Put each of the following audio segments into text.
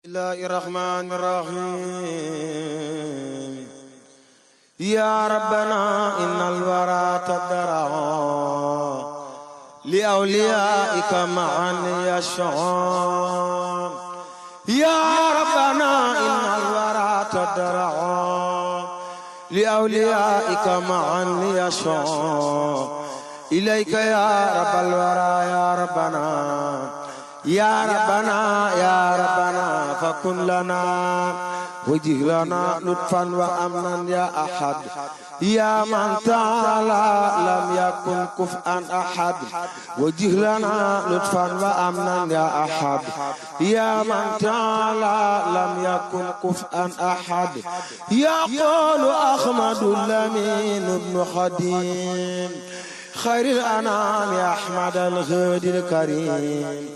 الله الرحمن الرحيم يا ربنا إن الورى تدرى لأوليائك معا يشعر يا ربنا إن الورى تدرى لأوليائك معا يشعر إليك يا رب الورى يا ربنا يا ربنا يا ربنا فكن لنا وجه لنا لطفا وأمنا يا أحد يا من تعالى لم يكن كفءا أحد وجه لنا لطفا وأمنا يا أحد يا من تعالى لم يكن كفءا أحد يقول أحمد اللمين بن خديم خير الأنام يا أحمد الغد الكريم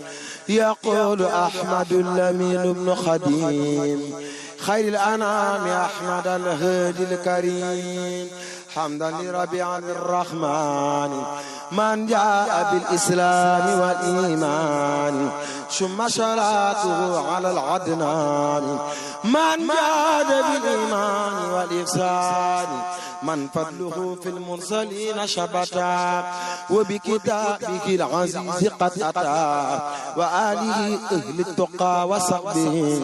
يقول أحمد اللمين بن خديم خير الأنام يا أحمد الهادي الكريم حمدا لربيع الرحمن من جاء بالإسلام والإيمان ثم صلاته على العدنان من جاد بالإيمان والإحسان من فضله في المرسلين شبتا وبكتابه العزيز قد أتى وآله أهل التقى وصحبه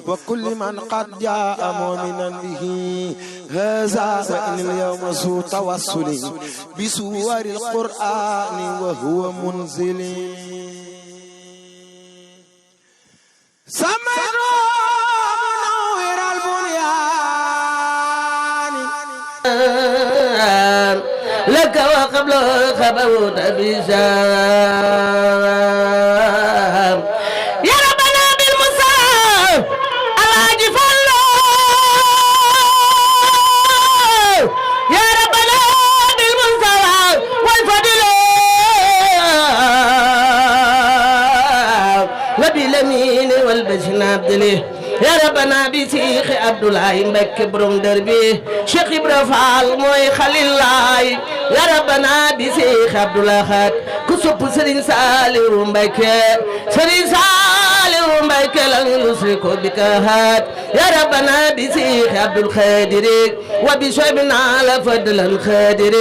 وكل من قد جاء مؤمنا به هذا وإن اليوم ذو توسل بسور القرآن وهو منزل سمعنا منور البنيان لك وقبل خبوت بشام يا ربنا بالمصاب الواجف الله يا ربنا بالمصاب والفضل وبالأمين والبشر عبد الله يا ربنا بشيخ عبد الله مبكي بروم دربي شيخ ابراهيم فال موي خليل الله يا ربنا بشيخ عبد الله خات كسب سرين سالم مبكي سرين سالم مبكي لن يشرك بك هات يا ربنا بشيخ عبد الخادر وبشعبنا لفضل الخادر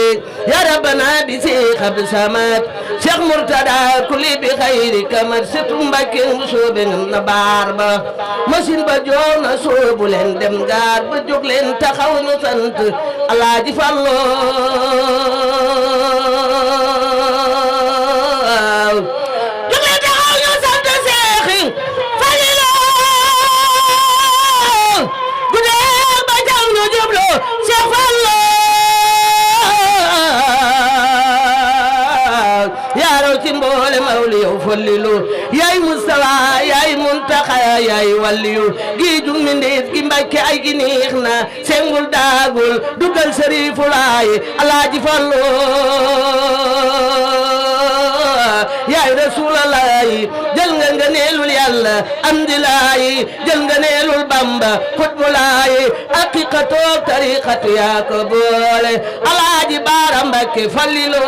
يا ربنا بشيخ عبد الصمد شيخ مرتضى كل بخير كما ست مبكي وشوب النبار machine ba joon na soobu leen dem gaar ba jóg leen taxaw ñu sant Alaaji Fallu jóg leen taxaw ñu sant Seexi Falilu guddee ba jam ñu jublu Seex Fallu yaa raw ci mboole mawli yow Falilu yaay Mustafa yaay Muntaxa yaay waliyu gi jug mi ndeef gi Mbàkke ay gi neex na sengul daagul dugal Sarifu Laay Alaaji Fallu yaay Rasuulallaahi jël nga ngëneelul Yàlla amdilaayi jël nga ngëneelul Bamba xutbulaayi haqiqatoo tariqatu yaa ko boole Alaaji Baara Mbàkke Fallilu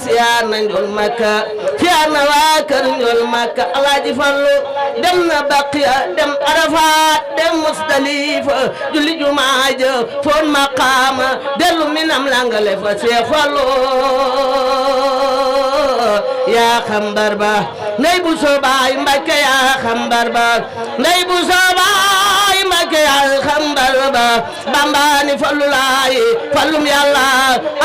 siyaar na njool Makka siyaar na waa kër njool Makka Alaaji Fallu dem na Baqiya dem Arafat dem Musdalifa julli jumaa ja foon maqaama dellu minam langale fa Seex Fallu yaa xam barba ndey bu soobaay Mbakke yaa xam barba ndey bu soobaay Mbakke yaa xam barba Bambaani Fallu Laay fallum Yàlla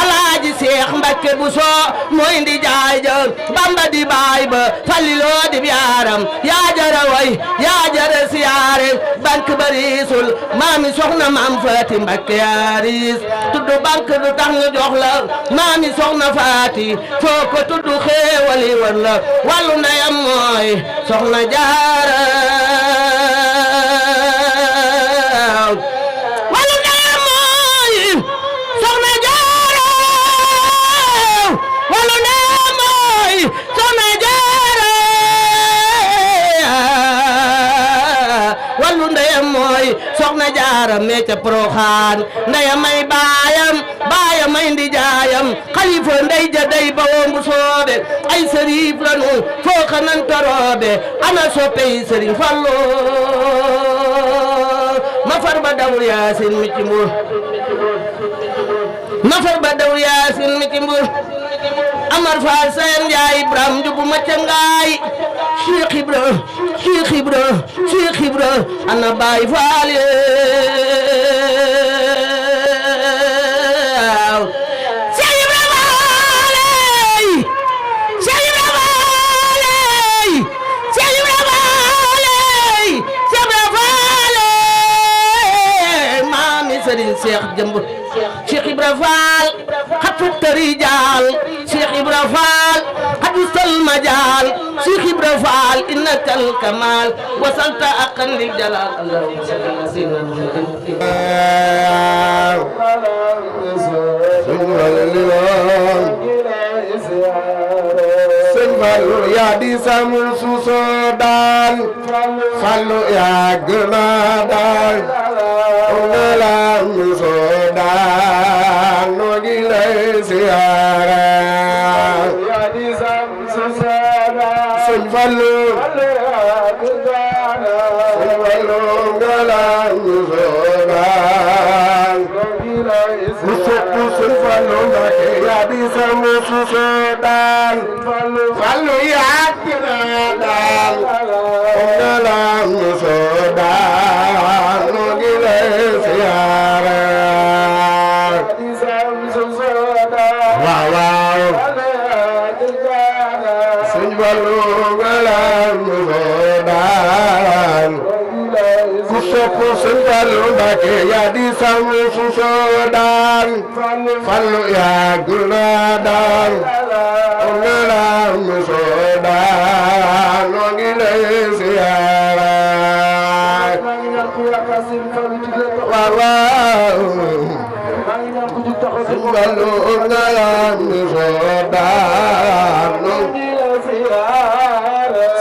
Alaaji Seex Mbakke bu soo mooy ndi jaay ja Bamba di baay ba Falliloo di yaaram yaa jara way yaa jara siyaare bank barisul maami soxna maam Faati Mbakke yaaris tuddu bank du tax ñu jox la maami soxna Faati foo ko tuddu xéewali walla wàllu ndeyam mooy soxna Jaara wàllu ndeyam mooy soxna Jaara wàllu ndeyam mooy soxna Jaara soxna jaara mee ca Poroxaan ndaya may baayam baayam may ndijaayam xalifa ndey ja day ba wombu soobe ay sëriif lanu foo xanan toroobe ana soppey sëriñ Fallu ma far ba dawul yaasin mi ci mbur ma far ba dawul yaasin mi ci mbur Amar Faal Seen Njaay Ibrahim njubu ma ca ngaay Cheikh Ibra Cheikh Ibra Cheikh Ibra ana Baay Faal Cheikh Ibra Faal Cheikh Ibra Faal Cheikh Ibra Faal Cheikh Ibra Faal maami Sëriñ Cheikh Jëmb Cheikh Ibra Faal xatut rijaal Cheikh Ibra Faal xadusal majaal Cheikh Ibra Faal innakal kamaal wasalta aqan lil jalaal allahumma salli ala Sëñ Fallu yaa di samul suuso daal Fallu yaa gën a daal noo ngi lay siyaare Sëñ Fallu ngalam soodaan mu sopp Sëñ Fallu Mbàkke yaa di sama soodaan Fallu yaa gën a daal ngalam soodaan noo ngi lay siyaare Sëñ Fallu ngalam soodaan ku sopp Sëñ Fallu Mbàkke yaa di sama soodaan Fallu yaa gën a daal ngalam soodaan noo ngi lay siyaare Sëñ Fallu ngalam soodaan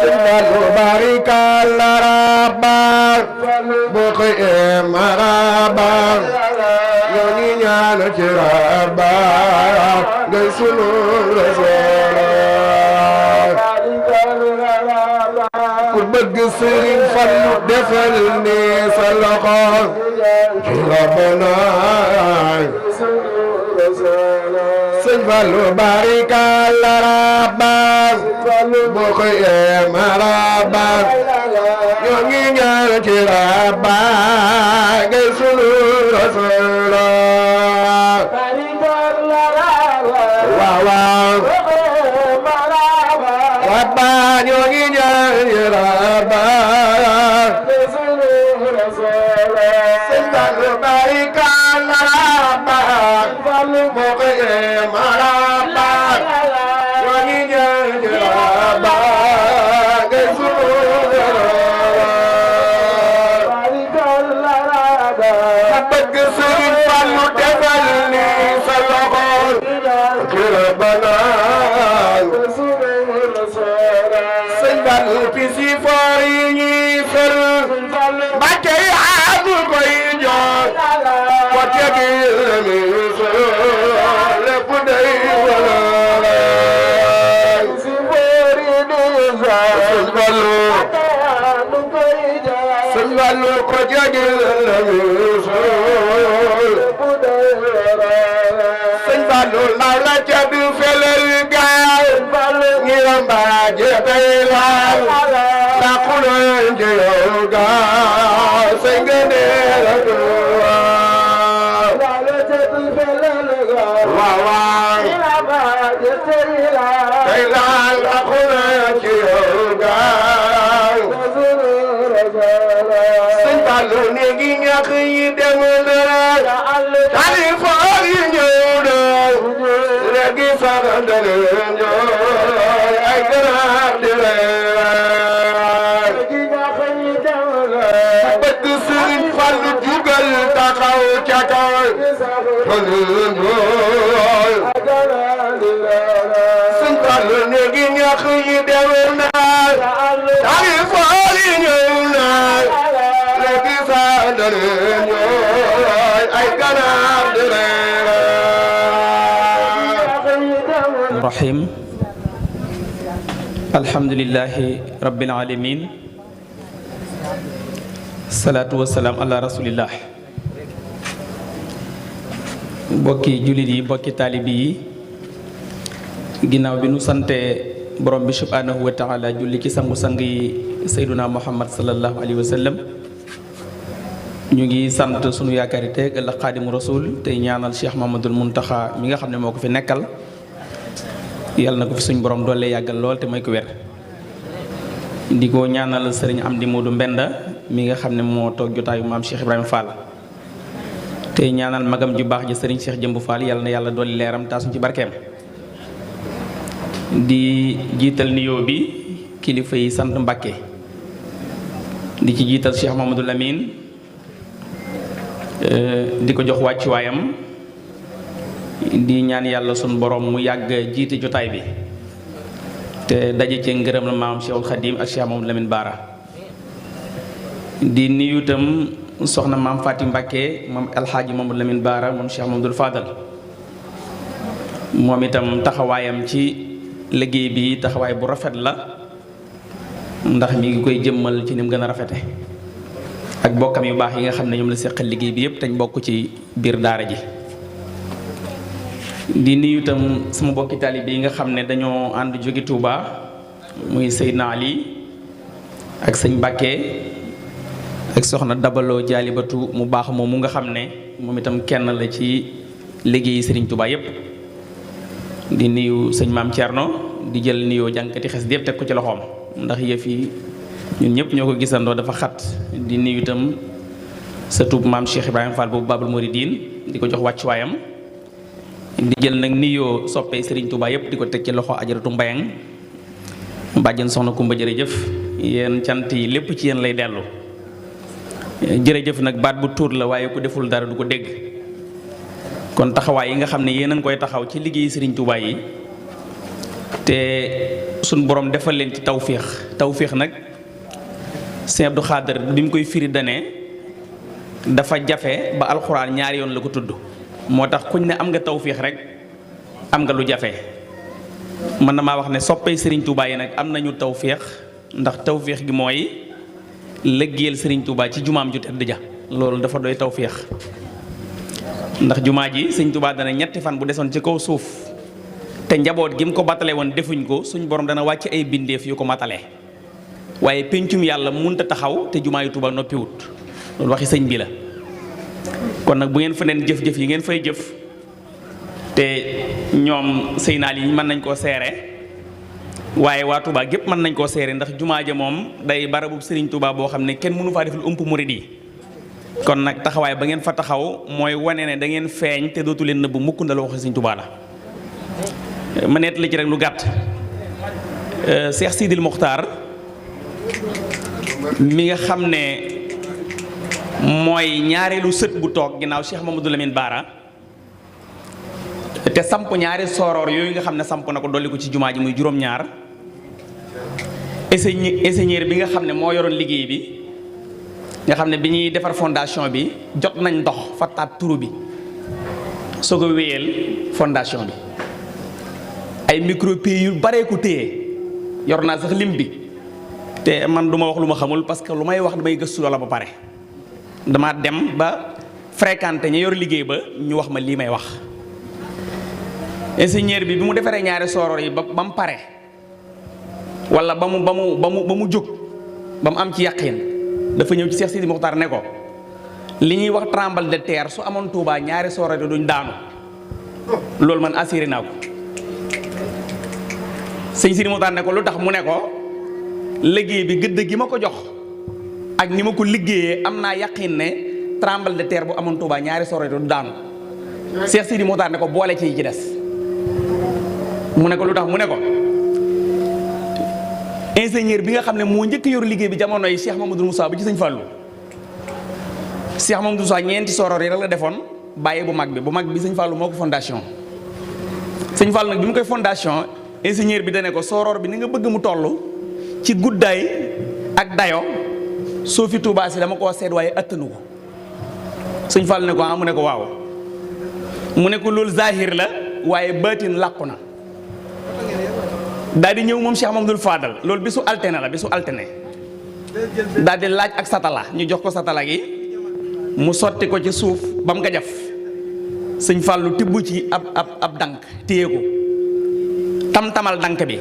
Sëñ Fallu barikalla rabba boo xëyee maraba ñoo ngi ñaan ci rabba ngay sunu Rasuul ku bëgg Sëriñ Fallu defal ni sa loxo ci Rabbana Sëñ Fallu barikalla rabba boo xëyee maraba ñoo ngi ñaan ci rabba ngay sunu Rasuul waaw rabba ñoo ngi ñaan ci rabba Sëñ Fallu barikalla rabba boo xëyee maraba ñoo ngi ñaan ci rabba ngay sunu bëgg Sëriñ Fallu defal ni sa loxo ci Rabbana Sëñ Fallu pisi foor yi ñuy fër Mbàkke yaa nu koy jox ko tegil mi lépp day wala Sëñ Fallu Sëñ Fallu ko tegil Sëñ Fallu law la ca du felel gaaw ngi rambaaje bay laal la xuloon di yow gaaw sëñ ngëneel ak waaw bay laal la xuloon di yow gaaw Sëñ Fallu néegi ñax yi dem na tali foor yi ñëw na léegi sax daleen jooy ay ganaar di reer bëgg Sëriñ Fallu jugal taxaw ca kaw daleen jooy Sëñ Fallu néegi ñax yi dem na tali foor yi ñëw na léegi sax daleen rahim. Alhamdulillahi rabbil alamin. Salaatu wassalaam ala rasulillah. Mbokki jullit yi, mbokki taalibi yi, ginnaaw bi nu sante borom bi subhanahu wa taala julli ci sangu-sang yi sayduna muhammad sallallahu alayhi wa sallam, ñu ngi sant sunu yaakaari teeg ëllëg xaadimu rasul tey ñaanal Cheikh Mamadul Muntaxa mi nga xam ne moo ko fi nekkal, yàlla na ko fi suñ borom doole yàggal lool te may ko wér. di ko ñaanal sëriñ Amdi Moodu Mbenda mi nga xam ne moo toog jotaayu maam Cheikh Ibrahima Fall, tey ñaanal magam ju baax ji sëriñ Cheikh Jëmbu Fall, yàlla na yàlla dolli leeram taasuñ ci barkeem. di jiital nuyoo bi kilifa yi sant Mbàkke, di ci jiital Cheikh Mamadou Lamine, di ko jox wàccuwaayam, di ñaan yàlla sun borom mu yàgg jiite jotaay bi te daje ci ngërëm la maam Cheikhul Khadim ak Cheikh Mamadou Lamine Bara. di nuyu itam soxna maam Faati Mbàkke moom alxaaji Mamadou Lamine Bara moom Cheikh Mamadou Fadal, moom itam taxawaayam ci liggéey bi taxawaay bu rafet la, ndax mi ngi koy jëmmal ci ni mu gën a rafete ak bokkam yu baax yi nga xam ne ñoom la seqal liggéey bi yépp te ñu bokk ci biir daara ji. di nuyu itam sama bokki taalibe yi nga xam ne dañoo ànd jóge Touba, muy Seydina Ali ak sëñ Mbàkke ak soxna Dabaloo Jaalibatu mu baax moomu nga xam ne moom itam kenn la ci liggéeyi Sëriñ Touba yépp. di nuyu sëñ maam Thierno, di jël nuyoo jànkati xes yépp teg ko ci loxoom ndax yëf yi ñun ñëpp ñoo ko gisandoo dafa xat. di nuyu itam sa tub maam Cheikh Ibrahima Fall boobu Babul Mouridine, di ko jox wàccuwaayam. di jël nag nuyoo soppee Serigne Touba yépp di ko teg ci loxo ajaratu Mbayang bàjjen soxna Kumba, jërëjëf. yéen cant yi lépp ci yéen lay dellu. jërëjëf nag baat bu tuut la waaye ku deful dara du ko dégg. kon taxawaay yi nga xam ne yéen a ngi koy taxaw ci liggéey Serigne Touba yi te suñ borom defal leen ci tawféex nag Sëñ Abdou Khadr bi mu koy firi dane dafa jafe ba alxuraan ñaari yoon la ko tudd. moo tax kuñ ne am nga tawféex rek am nga lu jafe. mën na maa wax ne soppay Serigne Touba yi nag am nañu tawféex, ndax tawféex gi mooy liggéeyal Serigne Touba ci jumaam ju tedd ja, loolu dafa doy tawféex. ndax jumaa ji sëñ Touba dana ñetti fan bu desoon ci kaw suuf te njaboot gi mu ko matale woon defuñ ko, suñ borom dana wàcc ay bindeef yu ko matale. waaye pencum yàlla munta taxaw te jumaa yu Touba noppiwut, loolu waxi sëñ bi la. kon nag bu ngeen fa neen jëf-jëf yi ngeen fay jëf te ñoom sëy naal yi mën nañ koo seere, waaye waa Touba gépp mën nañ koo seere, ndax jumaa ja moom day barabu Serigne Touba boo xam ne kenn mënu faa def lu ëmp murid yi. kon nag taxawaay ba ngeen fa taxaw mooy wane ne da ngeen feeñ te dootu leen nëbb mukk ndal waxi Sëriñ Tuubaa la. ma neet la ci rek lu gàtt. Cheikh Sidil Mokhtar mi nga xam ne mooy ñaareelu sët bu toog ginnaaw Cheikh Mamadou Lamine Bara te samp ñaari sooroor yooyu nga xam ne samp na ko dolli ko ci jumaa ji muy juróom-ñaar. ingénieur bi nga xam ne moo yoroon liggéey bi nga xam ne bi ñuy defar fondation bi jot nañ ndox fattaat turu bi soo ko wéyal fondation bi ay micropieux yu baree ko téye yor naa sax lim bi te man du ma wax lu ma xamul parce que lu may wax damay gëstu loola ba pare dama dem ba fréquenté ña yor liggéey ba ñu wax ma lii may wax. ingénieur bi mu defaree ñaari sooroor yi ba mu pare wala ba mu jóg ba mu am ci yàqin dafa ñëw ci Cheikh Sidi Mokhtar ne ko li ñuy wax tremblement de terre su amoon Touba ñaari sooroor yi duñ daanu, loolu man assuré naa ko. sëñ Sidi Mokhtar ne ko lu tax mu ne ko liggéey bi gëdd gi ma ko jox ak ni ma ko liggéeyee am naa yaqin ne tremblement de terre bu amoon Touba ñaari sooroor yi du daanu. Cheikh Sidi Mokhtar ne ko boole ci yi ci des. mu ne ko lu tax mu ne ko ingénieur bi nga xam ne moo njëkk yor liggéey bi jamono yi Cheikh Mamadou Moussa bi ci sëñ Fallou. Cheikh Mamadou Moussa ñeenti sooroor yi rek la defoon bàyyi bu mag bi sëñ Fallou moo ko fondation. sëñ Fallou nag bi mu koy fondation ingénieur bi dane ko sooroor bi ni nga bëgg mu toll ci guddaay ak dayo soo fi Touba si dama koo seet waaye attanu ko. sëñ Fallou ne ko ah mu ne ko waaw mu ne ko loolu zahir la waaye baatin làqu na. daal di ñëw moom Cheikh Mamadou Fadal loolu bisu altine la bisu altine daal di laaj ak satala ñu jox ko satala gi mu sotti ko ci suuf ba mu nga jaf sëñ Fallou tibb ci ab dank téye ko tam-tamal dank bi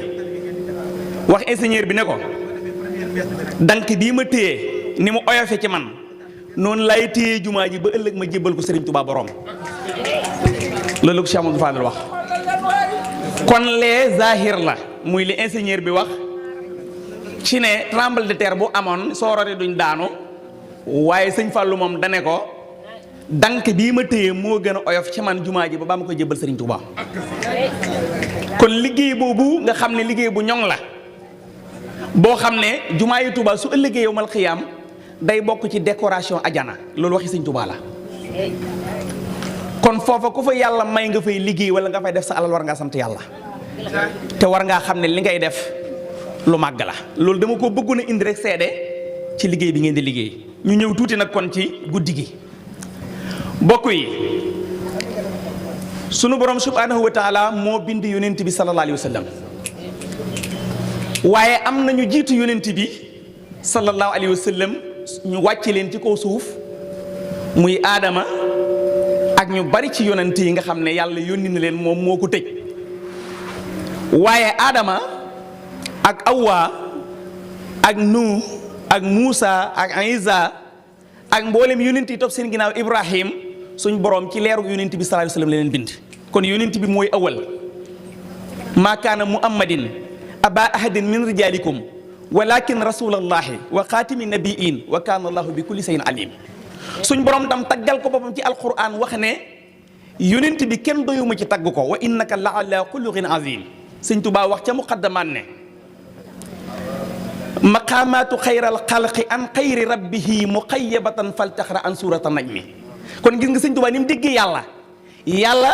wax ingénieur bi ne ko dank bii ma téye ni mu oyofe ci man noonu lay téye jumaa ji ba ëllëg ma jébbal ko Serigne Touba borom loolu ko Cheikh Amadou Fadel wax kon lee zahir la muy li ingénieur bi wax ci ne tremblement de terre bu amoon soorori duñ daanu waaye sëñ Fallou moom dane ko dank bii ma téye moo gën a oyof ci man jumaa ji ba ma ko jébbal Serigne Touba kon liggéey boobu nga xam ne liggéey bu ñoŋ la boo xam ne jumaa yi Touba su ëllëgee yowmal xiyaam day bokk ci décoration ajana loolu waxi sëñ Touba la kon foofa ku fa yàlla may nga fay liggéey wala nga fay def sa alal war ngaa sant yàlla te war ngaa xam ne li ngay def lu màgg la loolu dama ko bëggoon a indi rek seede ci liggéey bi ngeen di liggéey ñu ñëw tuuti nag kon ci guddi gi bokk yi sunu borom subhanahu wa taala moo bind yonent bi sallallahu alayhi wa sallam waaye am na ñu jiitu yonent bi sallallahu alayhi wa sallam ñu wàcce leen ci kaw suuf muy aadama ak ñu bari ci yonent yi nga xam ne yàlla yónni na leen moom moo ko tëj waaye aadama ak Awa ak Nuux ak Muusa ak Isa ak mboolem yonent yi topp seen ginnaaw Ibrahim suñ borom ci leeru yonent bi sallallahu alayhi wa sallam la leen bind kon yonent bi mooy awal maa kaana muhammadin aba ahadin min rijalikum walakin rasulallahi wa xaatimi nabiin wa kaana allahu bi kulli shay'in alim suñ borom tam taggal ko boppam ci alquran wax ne yonent bi kenn doyuma ci tagg ko wa innaka la ala xuluqin azim sëñ Tuubaa wax ca muqaddamaan ne maqaamaatu xayral xalqi an xayri rabbihi muqayyabatan faltaxra an surata najmi kon gis nga sëñ Tuubaa ni mu déggee yàlla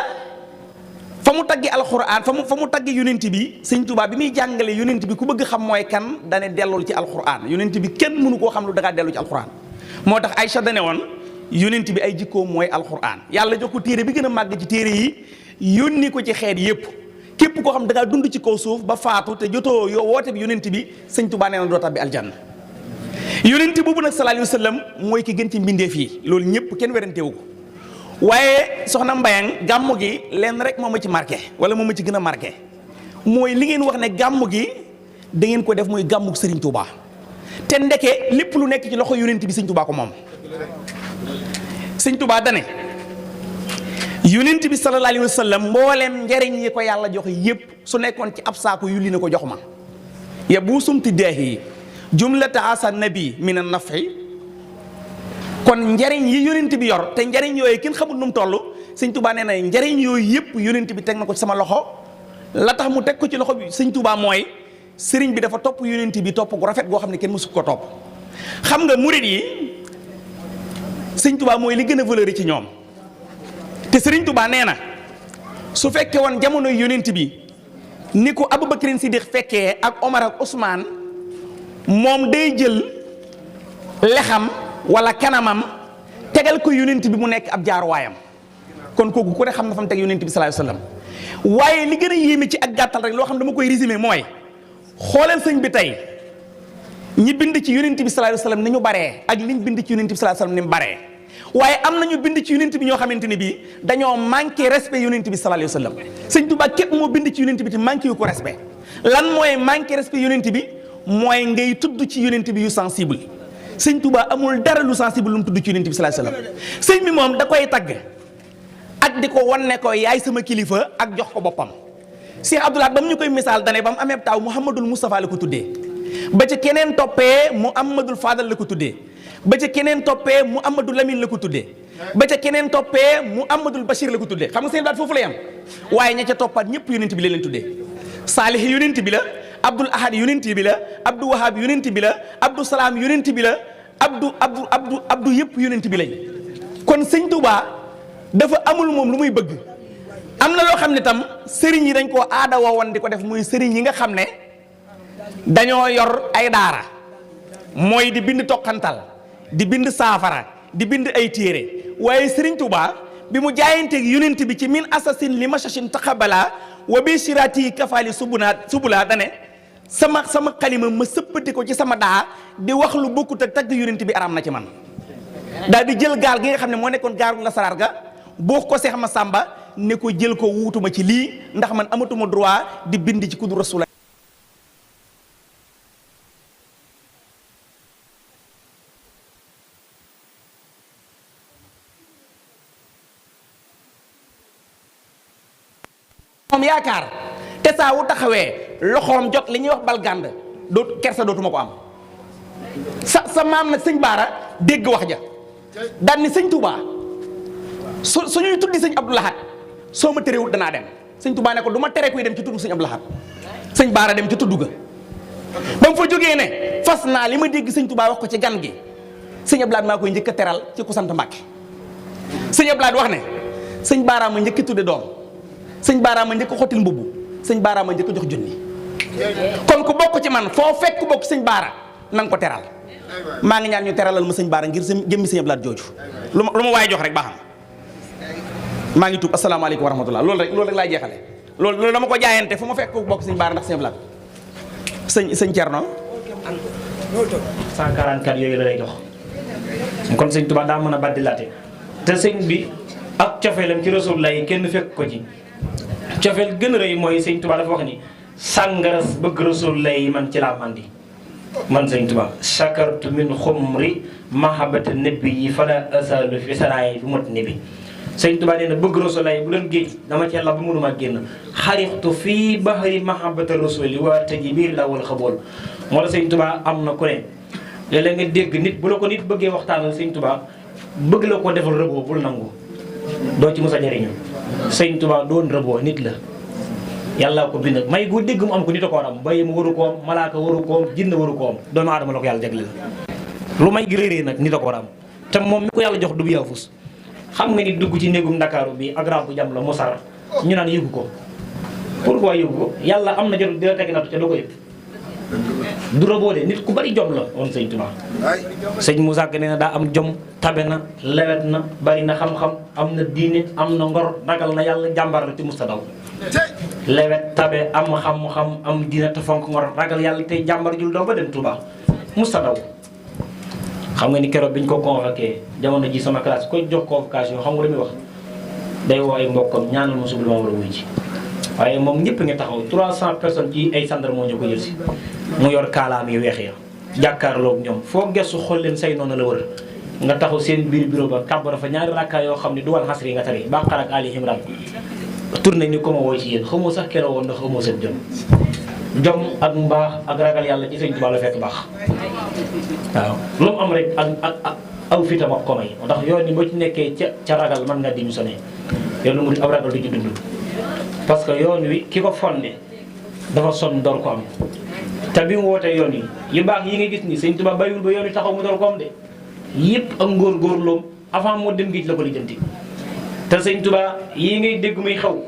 fa mu taggi alquran fa mu taggi yonent bi sëñ Tuubaa bi muy jàngale yonent bi ku bëgg xam mooy kan dane dellul ci alquran yonent bi kenn mënu koo xam lu dangaa dellu ci alquran moo tax Aysa dane woon yonent bi ay jikkoom mooy alquran yàlla jox ko téere bi gën a màgg ci téere yi yónni ko ci xeet yépp képp koo xam da ngaa dund ci kaw suuf ba faatu te jotoo yoo woote bi yonent bi sëñ Tuubaa nee na doo tabbi aljanna yonent boobu nag sallallahu alayhi wa sallam mooy ki gën ci mbindeef yi loolu ñëpp kenn werantewu ko waaye soxna Mbayang gàmmu gi leen rek moo ma ci marqué wala moo ma ci gën a marqué mooy li ngeen wax ne gàmmu gi da ngeen ko def muy gàmmu Serigne Touba te ndeke lépp lu nekk ci loxo yonent bi Serigne Touba ko moom Serigne Touba dane yonent bi sallallahu alayhi wa sallam mboolem njariñ yi ko yàlla joxe yépp su nekkoon ci ab saako yulli na ko jox ma ya bu sumti deexi jumlata asa nabi min an nafi kon njariñ yi yonent bi yor te njariñ yooyu kenn xamul nu mu toll sëñ Touba nee na njariñ yooyu yëpp yonent bi teg na ko ci sama loxo la tax mu teg ko ci loxo bi sëñ Touba mooy sëriñ bi dafa topp yonent bi topp gu rafet goo xam ne kenn mësu ko topp xam nga murit yi sëñ Touba mooy li gën a valeur ci ñoom te sëriñ Touba nee na su fekkee woon jamono yonent bi ni ko Abubakrin Siddiq fekkee ak Omar ak Ousmane moom day jël lexam wala kanamam tegal ko yonent bi mu nekk ab jaaruwaayam kon kooku ku ne xam na fa mu teg yonent bi sallallahu alayhi wasallam waaye li gën a yéeme ci ak gàttal rek loo xam dama koy résumé mooy xoolal sëñ bi tey ñi bind ci yonent bi sallallahu alayhi wasallam ni ñu baree ak liñ bind ci yonent bi sallallahu alayhi wasallam ni mu baree waaye am nañu bind ci yonent bi ñoo xamante ni bii dañoo manqué respect yonent bi sallallahu alayhi wasallam sëñ Tuubaa képp moo bind ci yonent bi te manqué yu ko respect lan mooy manqué respect yonent bi mooy ngay tudd ci yonent bi yu sensible sëñ Touba amul dara lu sensible lu mu tudd ci yonent bi sallallahu alayhi wasallam sëñ bi moom da koy tagg ak di ko wan ne ko yaay sama kilifa ak jox ko boppam Cheikh Abdoulaye ba mu ñu koy misaal dane ba mu amee taw Mouhamadul Moustapha la ko tuddee ba ca keneen toppee Mouhamadul Fadal la ko tuddee ba ca keneen toppee Mouhamadul Lamine la ko tuddee ba ca keneen toppee Mouhamadul Bachir la ko tuddee xam nga seen daat foofu la yam waaye ña ca toppaat ñëpp yonent bi la leen tuddee Saalih yonent bi la Abdul Ahad yonent bi la Abdou Wahab yonent bi la Abdou Salaam yonent bi la Abdou yëpp yonent bi lañ kon sëñ Touba dafa amul moom lu muy bëgg am na loo xam ne tam sëriñ yi dañ koo aada woowoon di ko def muy sëriñ yi nga xam ne dañoo yor ay daara mooy di bind toqantal di bind saafara di bind ay téere waaye sëriñ Touba bi mu jaayanteeg yonent bi ci min assasine li machachin taxabala wa bi sirati kafali subula dane sama xalima ma sëppati ko ci sama daa di wax lu bokkut ak tagg yonent bi araam na ci man. daal di jël gaal gi nga xam ne moo nekkoon gaalu lasaraar ga boo ko Seex Masamba ne ko jël ko wuutuma ci lii ndax man amatuma droit di bind ci kudu rasul. moom yaakaar te saa wu taxawee loxoom jot li ñuy wax bal gànd kersa dootuma ko am sa maam nag sëñ Baara dégg wax ja daan ni sëñ Touba su ñuy tuddi sëñ Abdou Lahad soo ma terewul danaa dem sëñ Touba ne ko du ma tere kuy dem ci tuddu sëñ Abdou Lahad sëñ Baara dem ci tudd ga ba mu fa jógee ne fas naa li ma dégg sëñ Touba wax ko ci gan gi sëñ Abdou Lahad maa koy njëkk a teral ci ku sant Mbàkke sëñ Abdou Lahad wax ne sëñ Baara ma njëkk tudde doom sëñ Baara ma njëkk xottil mbubb sëñ Baara ma njëkk jox junni kon ku bokk ci man foo fekk ku bokk sëñ Baara na nga ko teral maa ngi ñaan ñu teralal ma sëñ Baara ngir jëmmi sëñ Abdou Lahad jooju lu ma waaye jox rek baaxam maa ngi tuub asalaamaaleykum wa rahmatullah loolu rek laay jeexale loolu dama ko jaayante fu ma fekk ku bokk sëñ Baara ndax sëñ Abdou Lahad sëñ Thierno 144 yooyu la lay jox kon sëñ Tuubaa daa mën a baddilaate te sëñ bi ak cofeelam ci Rasulullah yi kenn fekk ko ci cofeel gën a rëy mooy sëñ Tuubaa dafa wax ni sàngaras bëgg Rasulullah yi man ci laa mandi man sëñ Tuubaa shakartu min xumri mahabata nabi yi fala asalu fi saraay bi mot nabi sëñ Tuubaa nee na bëgg Rasulullah yi bu leen géej dama ci yàlla ba mënuma génn xarixtu fii bahri mahabata rasuli wa tëji biir la wal xabool moo la sëñ Tuubaa am na ku ne léeg-léeg nga dégg nit bu la ko nit bëggee waxtaanal sëñ Tuubaa bëgg la ko defal rëboo bul nangu doo ci mos a jëriñu sëñ Tuubaa doon rëboo nit la yàlla ko bind may gu dégg mu am ko nit a ko war am bay mu waru ko am malaaka waru ko am jinn waru ko am doomu aadama la ko yàlla jagleel lu may gi réerée nag nit a ko war am te moom mi ko yàlla jox du bu yaafus xam nga ni dugg ci néegum Ndakaaru bi ak rambu jam la mosar ñu naan yëgu ko pourquoi yëgu ko yàlla am na jot dina teg nattu ca doo ko yëg du rëboo de nit ku bari jom la woon sëñ Tuubaa sëñ Moussa Ka nee na daa am jom tabe na lewet na bari na xam-xam am na diine am na ngor ragal na yàlla jàmbar la te musta daw lewet tabe am xam-xam am diine te fonk ngor ragal yàlla tey jàmbar jul daw ba dem Touba musta daw xam nga ni keroog biñ ko convoqué jamono ji sama classe ko jox convocation xam nga lu muy wax day woo ay mbokkam ñaanal ma suba ma war a wuy ci waaye moom ñëpp nga taxaw 300 personnes ci ay gendarme moo ñu ko jël si mu yor kaalaam yu weex ya jàkkaarloog ñoom foo gestu xool leen say noonu la wër nga taxaw seen biir bureau ba kàbbara fa ñaari rakkaa yoo xam ne du wal xasri nga tari Baqara ak Ali Imran tourné ni ko ma woo ci yéen xamoo sax keroog woon ndax xamoo seen jom ak mbaax ak ragal yàlla ci sëñ Tuubaa la fekk baax waaw lu mu am rek ak aw fitam ak ko may ndax yoon ni boo ci nekkee ca ragal mën nga démissionné yow lu mu ab ragal du ci dund parce que yoon wi ki ko fondé dafa sonn door ko am te bi mu wootee yoon yi yu baax yi nga gis ni sëñ Tuubaa bàyyiwul ba yoon wi taxaw mu door ko am de yëpp ak ngóor-góorloom avant moo dem géej la ko lijjanti te sëñ Tuubaa yii ngay dégg muy xew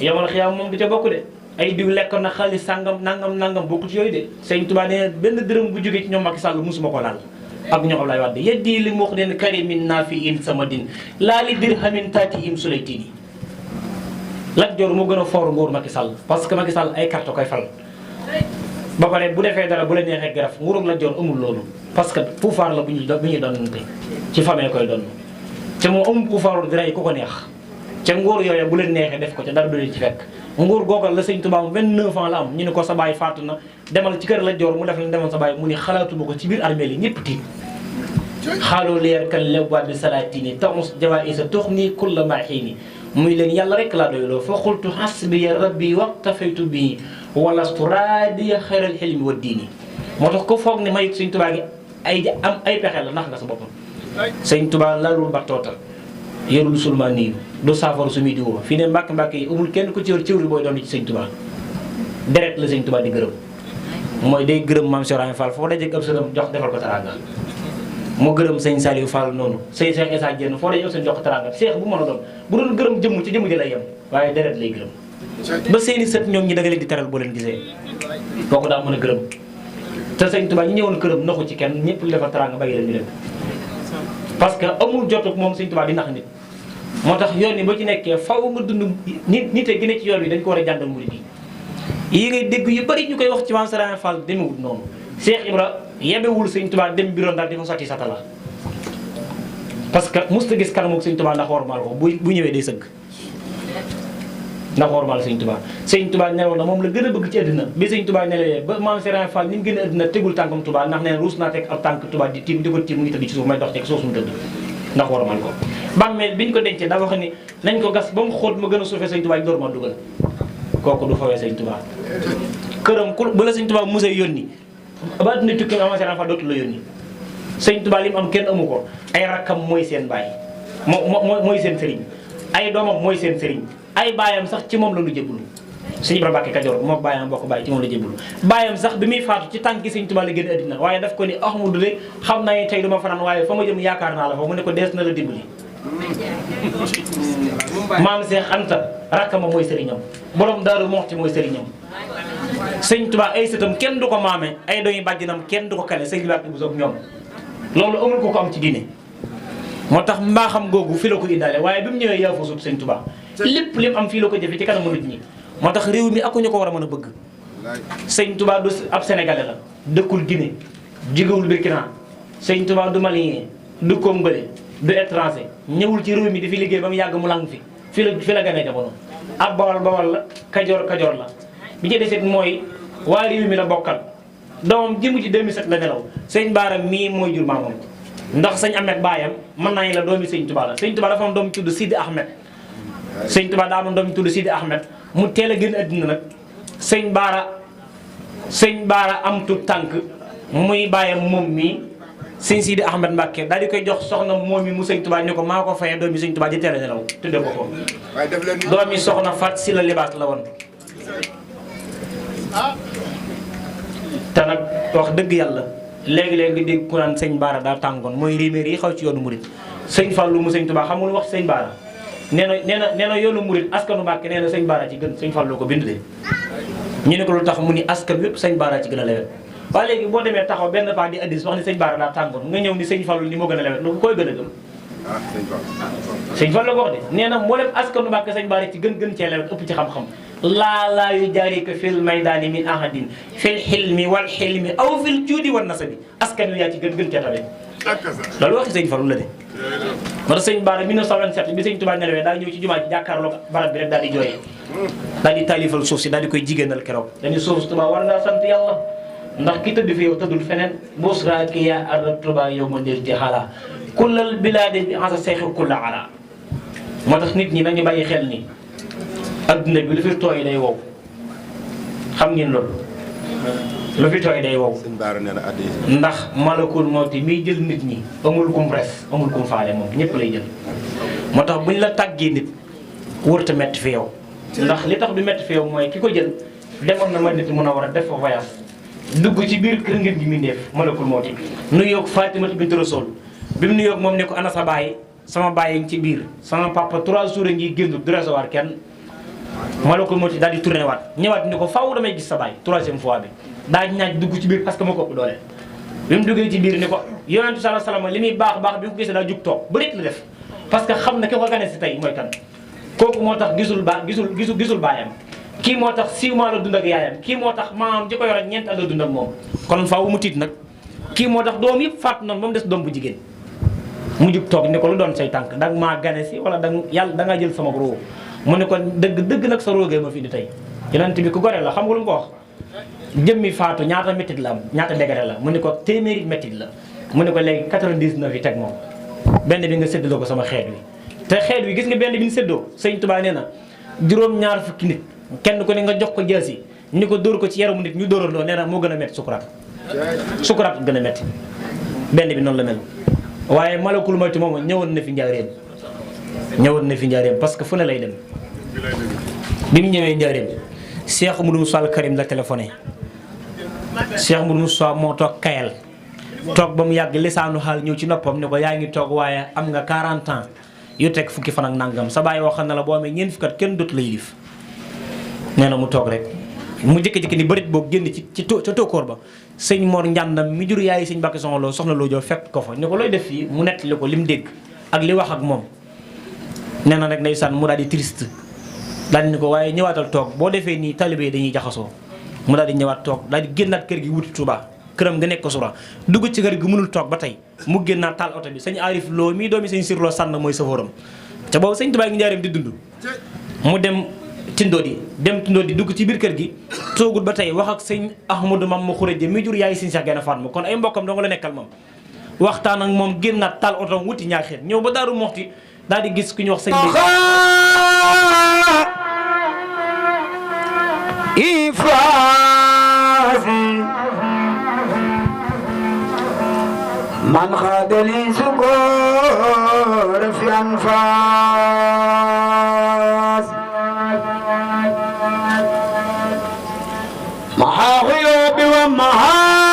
yamal xiyaam moom du ca bokk de ay diw lekk na xaalis sàngam nangam bokkut yooyu de sëñ Tuubaa nee benn dërëm bu jógee ci ñoom Macky Sall musuma ko laal ak ñoom Abdoulaye Wade yeddi li mu wax den karimin naafiin sama din laa li dirhamin taati im sulaytini Lat Joor moo gën a fort nguur Macky Sall parce que Macky Sall ay carte koy fal ba pare bu defee dara bu la neexee garaf nguurum Lat Joor amul loolu parce que pouvoir la bu ñuy doonante ci famille koy doon te moo amul pouvoir di rey ku ko neex ca nguur yooyu bu leen neexee def ko ca dara du leen ci fekk nguur googal la sëñ Tuubaa 29 ans la am ñu ne ko sa baay faatu na demal ci kër Lat Joor mu def la demal sa baay mu ni xalaatuma ko ci biir armée li ñëpp tiit xaaloo leer kan lewwaat bi salaatini tamus jawaa isa tox nii kulla ma xiini muy leen yàlla rek laa doyloo fa xultu hasbiya rabbi waqtafaytu bii walastu raadiya xayral xilmi wa diini moo tax ko foog ne mayut sëñ Tuubaa gi ay pexe la nax nga sa boppam sëñ Tuubaa lalul ba tootal yorul sulma nii du saafara su muy diwoo fii ne mbàkk yi amul kenn ku ci yor ciwri booy doon ci sëñ Tuubaa deret la sëñ Tuubaa di gërëm mooy day gërëm maam Cheikh Ibra Fall foo dajeg ab sëram jox defal ko teraanga mu gërëm sëñ Saliou Fall noonu sëñ Cheikh Issa Diène foo dajeg ab sëñ jox ko teraanga Cheikh bu mën a doon bu doon gërëm jëmm ci jëmm ji lay yem waaye deret lay gërëm ba seeni sët ñoom ñi da nga leen di teral boo leen gisee kooku daa mën a gërëm te sëñ Tuubaa ñi ñëwoon këram naxu ci kenn ñëpp li defal teraanga bàyyi leen ñu dem parce que amul jotuk moom sëñ Tuubaa di nax nit moo tax yoon yi boo ci nekkee faw nga dund nit gi ne ci yoon wi dañ ko war a jàngal murid yi ngay dégg yu bari ñu koy wax ci Maam Serigne Fall demewul noonu Cheikh Ibra yebewul Sëñ Tuubaa dem bureau ndax di fa sotti satala parce que musta gis kanamu Sëñ Tuubaa ndax wormaal ko bu ñëwee day sëgg ndax wormaal Sëñ Tuubaa Sëñ Tuubaa nelaw na moom la gën a bëgg ci àddina bi Sëñ Tuubaa nelawee ba Maam Serigne Fall ni mu gën a àddina tegul tànkam Tuubaa ndax nee na ruus naa teg ab tànk Tuubaa di tiim di ko tiim mu ngi tëdd ci suuf may dox teg suuf mu tëdd ndax wormaal ko bàmmeel bi ñu ko dencee daa wax ni nañ ko gas ba mu xóot ma gën a suufee Sëñ Tuubaa door ma dugal kooku du fawee Sëñ Tuubaa këram ku bu la Sëñ Tuubaa musee yónni ba àddina tukki Maam Serigne Fall dootu la yónni Sëñ Tuubaa li mu am kenn amu ko ay rakkam mooy seen baay mooy seen sëriñ ay doomam mooy seen sëriñ ay baayam sax ci moom la lu jébbalu Sëñ Ibra Mbàkke Kajoor moo baayam bokk baay ci moom la jébbalu baayam sax bi muy faatu ci tànki Sëñ Tuubaa la génn àddina waaye daf ko ni Ahmadu de xam naa tey duma fanaan waaye fa ma jëm yaakaar naa la fa mu ne ko dees na la dimbali maam Seex Anta rakkama mooy sëriñam borom Daaru Muxti mooy sëriñam Sëñ Tuubaa ay sëtam kenn du ko maame ay doomi bàjjinam kenn du ko kale Sëñ Mbàkke bu soog ñoom loolu amul ko am ci diine moo tax mbaaxam googu fi la ko indaale waaye bi mu ñëwee yaa fa sut Sëñ Tuubaa lépp lim am fii la ko jëfe ci kanamu nit ñi moo tax réew mi aku ñu ko war a mën a bëgg Sëñ Tuubaa du ab sénégalais la dëkkul Guinée jigéwul Burkina Sëñ Tuubaa du malien du congolais du étranger ñëwul ci réew mi di fi liggéey ba mu yàgg mu lang fi la ganee jamono ab bawal la kajoor la bi ci desit mooy waa réew mi la bokkal doomam jëmu ci 2007 la nelaw Sëñ Baara mii mooy jur maamam ndax Sëñ Ahmed baayam mën naa la doomi Sëñ Tuubaa la Sëñ Tuubaa dafa am doom tudd Sidi Ahmed Sëñ Tuubaa daa am doom tudd Sidi Ahmed mu teel a génn àddina nag Sëñ Baara am tu tànk muy baayam moom mii Sëñ Sidi Ahmed Mbàkke daal di koy jox soxna moom mi mu Sëñ Tuubaa ni ko maa ko fayee doomi Sëñ Tuubaa ji teel a nelaw tudde ko ko doomi soxna Fat si la libaas la woon te nag wax dëgg yàlla léegi-léegi dégg ku naan Sëñ Baara daa tàngoon mooy riméer yi xaw ci yoonu murit Sëñ Fallu mu Sëñ Tuubaa xamul wax Sëñ Baara nee na yoonu murit askanu Mbàkke nee na Sëñ Baara ci gën Sëñ Fallu ko bind de ñu ne ko lu tax mu ni askan wépp Sëñ Baara ci gën a lewet waaye léegi boo demee taxaw benn paa di addis wax ni Sëñ Baara daa tàngoon nga ñëw ni Sëñ Fallu ni moo gën a lewet lu koy gën a gëm Sëñ Fallu ko wax de nee na mboolem askanu Mbàkke Sëñ Baara ci gën cee lewet ëpp ci xam-xam laa yu jaarika fil maydaani min ahadin fil xilmi wal xilmi aw fil juudi wan nasabi askan wi yaa ci gën cee tabe loolu waxi Sëñ Fallu la de moo tax Sëñ Baara 1927 bi Sëñ Tuubaa nelawee daa ñëw ci jumaa ji jàkkaarloo barab bi rek daal di jooyee daal di taalifal suuf si daal di koy jigéenal keroog dañu suuf si Tuubaa war ngaa sant yàlla ndax ki tëdd fi yow tëddul feneen busra ki yaa arda Tuubaa yow ma ndel ci xala kullal bilaade bi asa seyxi kulla ala moo tax nit ñi nañu bàyyi xel ni adduna bi lu fi tooy day wow xam ngeen loolu lu fi tooy day wow ndax malakul mawti miy jël nit ñi amul kum res amul kum faale moom ñëpp lay jël moo tax buñ la tàggee nit wërta metti fi yow ndax li tax du metti fi yow mooy ki ko jël demoon na Madinatu Munawwara def fa voyage dugg ci biir kër ngeen gi muy ndeef malakul mawti nuyoog Fatimatu bintu Rasul bi mu nuyoog moom ne ko ana sa baay sama baay ngi ci biir sama papa 3 jours a ngi génn du recevoir kenn malakul mawti daal di tourné waat ñëwaat ni ko faaw damay gis sa baay 3e fois bi daa ñaaj dugg ci biir parce que ma ko ëpp doole bi mu duggee ci biir ni ko yonentu sallallahu alayhi wasallam li muy baax bi mu ko gisee daa jug toog ba rek la def parce que xam na ki ko gane si tey mooy kan kooku moo tax gisul baayam kii moo tax 6 mois la dund ak yaayam kii moo tax maam ji ko yor ak 4 at la dund ak moom kon faaw mu tiit nag kii moo tax doom yëpp faatu noonu ba mu des doom bu jigéen mu jug toog ni ko lu doon say tànk danga maa gane si wala yàlla da ngaa jël sama roo mu ne ko dëgg nag sa roogee ma fi di tey yonent bi ku gore la xam nga lu mu ko wax jëmmi faatu ñaata métit la am ñaata degré la mu ne ko téeméeri métit la mu ne ko léegi 99 yi teg moom benn bi nga séddaloo ko sama xeet wi te xeet wi gis nga benn bi ñu séddoo Sëñ Tuubaa nee na juróom-ñaar fukki nit kenn ku ne nga jox ko jaasi ni ko dóor ko ci yaramu nit ñu dóorandoo nee na moo gën a métti sukuraat gën a métti benn bi noonu la mel waaye malakul mawti moom ñëwoon na fi njaareem parce que fu ne lay dem bi mu ñëwee njaareem Cheikh Moudou Moussa Al Karim la téléphoné Cheikh Moudou Moussa moo toog kayal toog ba mu yàgg lisaanu xaal ñëw ci noppam ne ko yaa ngi toog waaye am nga 40 ans yu teg fukki fan ak nangam sa baay waxal na la boo amee ñeent fukki at kenn dootu la yilif nee na mu toog rek mu jëkki-jëkki ni bërit boobu génn ci ca tóokóor ba sëñ Mor Njàndam mi jur yaay sëñ Mbàkke soxna loo jow fekk ko fa ni ko looy def fii mu nettali ko li mu dégg ak li wax ak moom nee na rek ndeysaan mu daal di triste daal di ni ko waaye ñëwaatal toog boo defee nii talibé yi dañuy jaxasoo mu daal di ñëwaat toog daal di génnaat kër gi wuti Touba këram nga nekk ko sura dugg ci kër gi mënul toog ba tey mu génnaat taal oto bi sëñ Arif Lo mii doomi sëñ Sirloo sànn mooy safóoram te boobu sëñ Touba ngi njaareem di dund mu dem Tindodi dugg ci biir kër gi toogul ba tey wax ak sëñ Ahmadou Mam ma xuréje mi jur yaay sëñ Cheikh Gaïndé Fatma kon ay mbokkam dong la nekkal moom waxtaan ak moom génnaat taal oto wuti ñaaxeet ñëw ba Daaru Moxti daal di gis ku ñu wax sëñ bi من خاد لي سكور في أنفاس محا غيوب ومها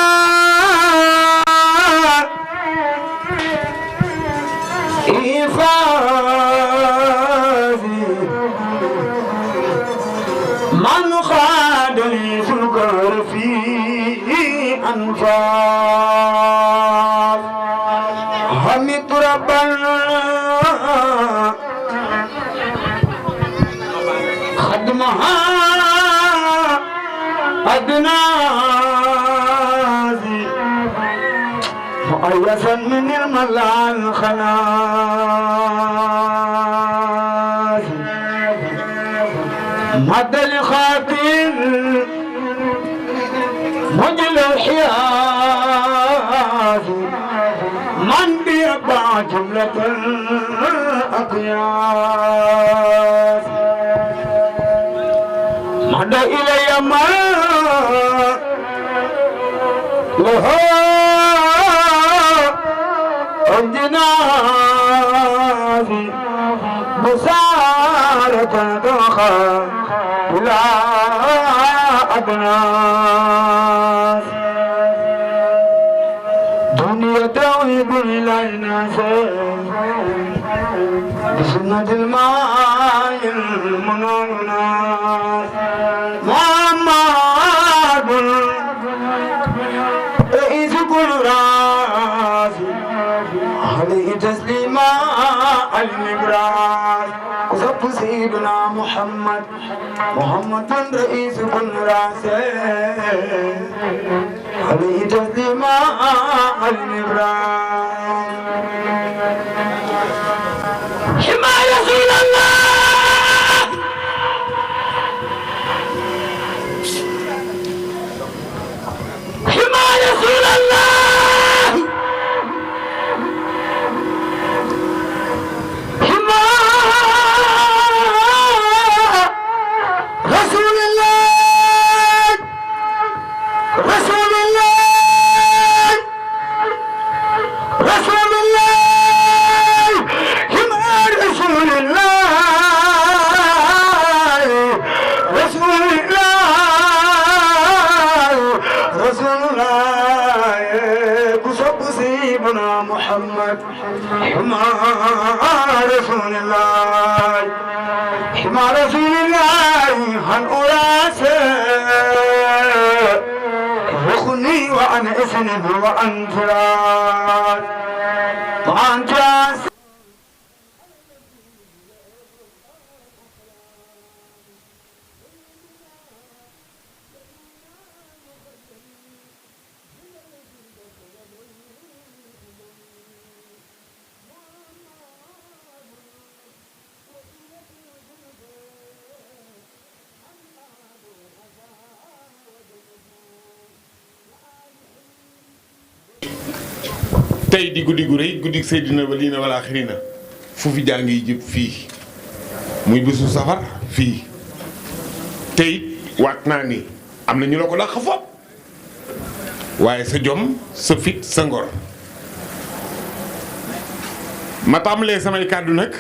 إيفازي من خاد لي سكور في أنفاس حمد ربنا خدمها أدنازي مؤيسا من الملع الخناز مد لخاطر مجل الحياز من بيبع جملة الأقياس مد إلي ما له الجناز بصارة دخل إلى أدناس دنيا توهب إلى الناس بسنة الماء المنونة محمد رئيس كل راس عليه تسليما المبراس وصف سيدنا محمد رئيس كل راس عليه تسليما المبراس حما رسول الله حما رسول الله حما رسول الله رسول الله رسول الله حما رسول الله رسول الله رسول الله كسب سيدنا محمد حما رسول الله حما رسول الله هن أراسه رخني وعن اسمه وعن فراس وعن جاس tey di guddi gu rëy guddi Seydina Waliina wal aaxiriina fu fi jàng yi jëpp fii muy bésu safar fii tey waat naa ni am na ñu la ko dàq fopp waaye sa jom sa fit sa ngor ma tàmbalee samay kàddu nag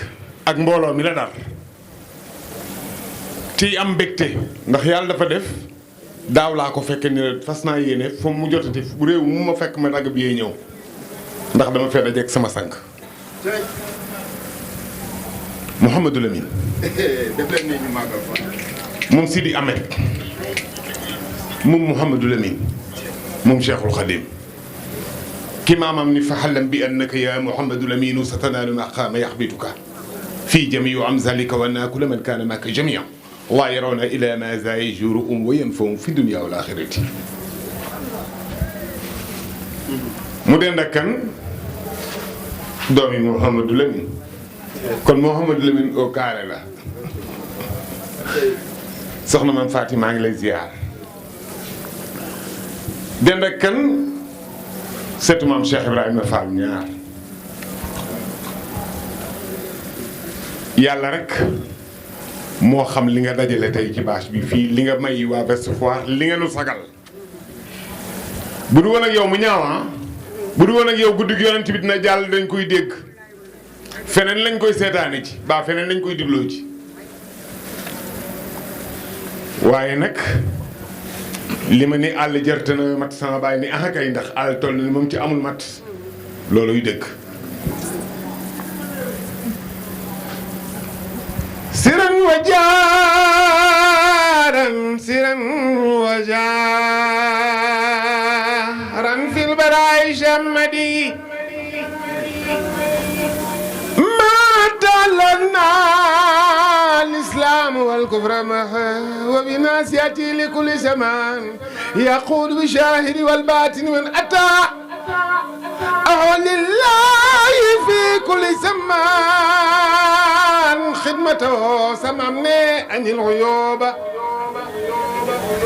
ak mbooloo mi la dar ci am mbégte ndax yàlla dafa def daaw laa ko fekke ni la fas naa yéene fa mu jotati bu réew mu ma fekk ma dagg bi yee ñëw ndax dama fee dajeeg sama sànq Mouhamadou Lamine moom Sidi Ahmed moom Mouhamadou Lamine moom Cheikhul Khadim ki maamam ni fa xalam bi annaka ya Mouhamadou Lamine sa tanaalu maqaama yaxbituka في جميع أمثالك وأن كل من كان معك جميعا الله يرون إلى ماذا يجورهم وينفهم في الدنيا والآخرة مدن كان دومي محمد لمين كون محمد لمين او كاري لا soxna man Faati maa ngi lay ziar dend ak kan setu maam Cheikh Ibrahima Fall ñaar yàlla rek moo xam li nga dajale tey ci bâche bi fii li nga may waa Ouest Foire li nga nu sagal bu du woon ak yow mu ñaaw bu du woon ak yow guddi gi yonent bi dina jàll dañ koy dégg feneen lañ koy seetaane ci ba feneen lañ koy digloo ci waaye nag li ma ni àll jërte na mat sama baay ni ah kay ndax àll toll na moom ci amul mat loolu yu dëgg siran wa jaaran fil baraay jamadi ma talana الإسلام والكفر معه وبناس يأتي لكل زمان يقول بالشاهد والباطن من أتى أهل الله في كل زمان خدمته سمعني عن الغيوب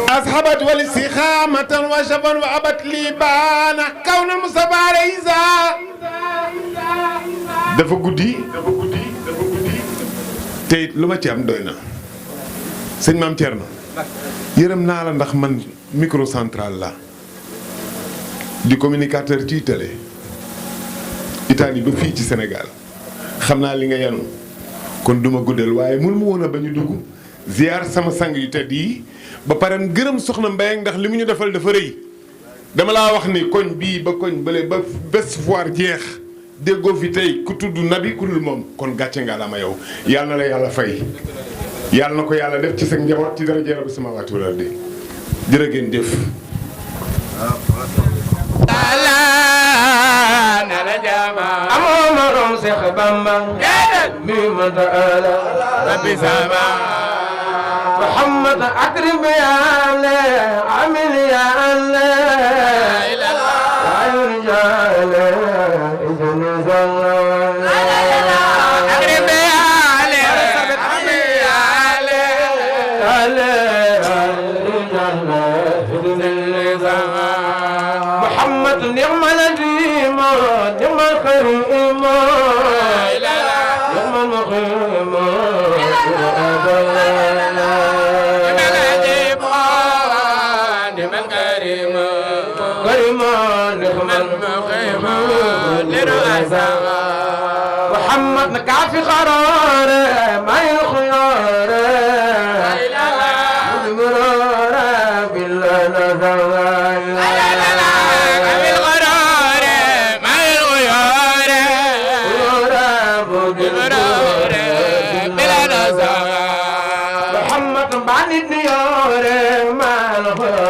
أصحبت والاستخامة وشفا وأبت لبانا كون المصطفى رئيسا dafa guddi te it lu ma ci am doy na sëñ maam Thierno yërëm naa la ndax man microcentral la di communicateur ci télé Italie ba fii ci Sénégal xam naa li nga yanu kon duma guddal waaye mun mu woon a ba ñu dugg ziar sama sang yu tedd yi ba pare gërëm soxna Mbaye ndax li mu ñu defal dafa rëy dama laa wax ni koñ bii ba koñ bële ba Ouest Foire jeex déggoo fi tey ku tudd nabi ku dul moom kon gàcce nga la ma yow yàlla na la yàlla fay yàlla na ko yàlla def ci sa njaboot ci dara jeeral bi sama waatu la de jërë ngeen jëf. amoo morom Seex Bamba mi ma taala rabbi sama Muhammad akrim ya Allah amil ya Allah ila محمد نعم الذيم نعم الكريم نعم المقيم محمد نكافي قرار ما الخيار مدمرار بالله نزل محمد بعد الديار ما الخيار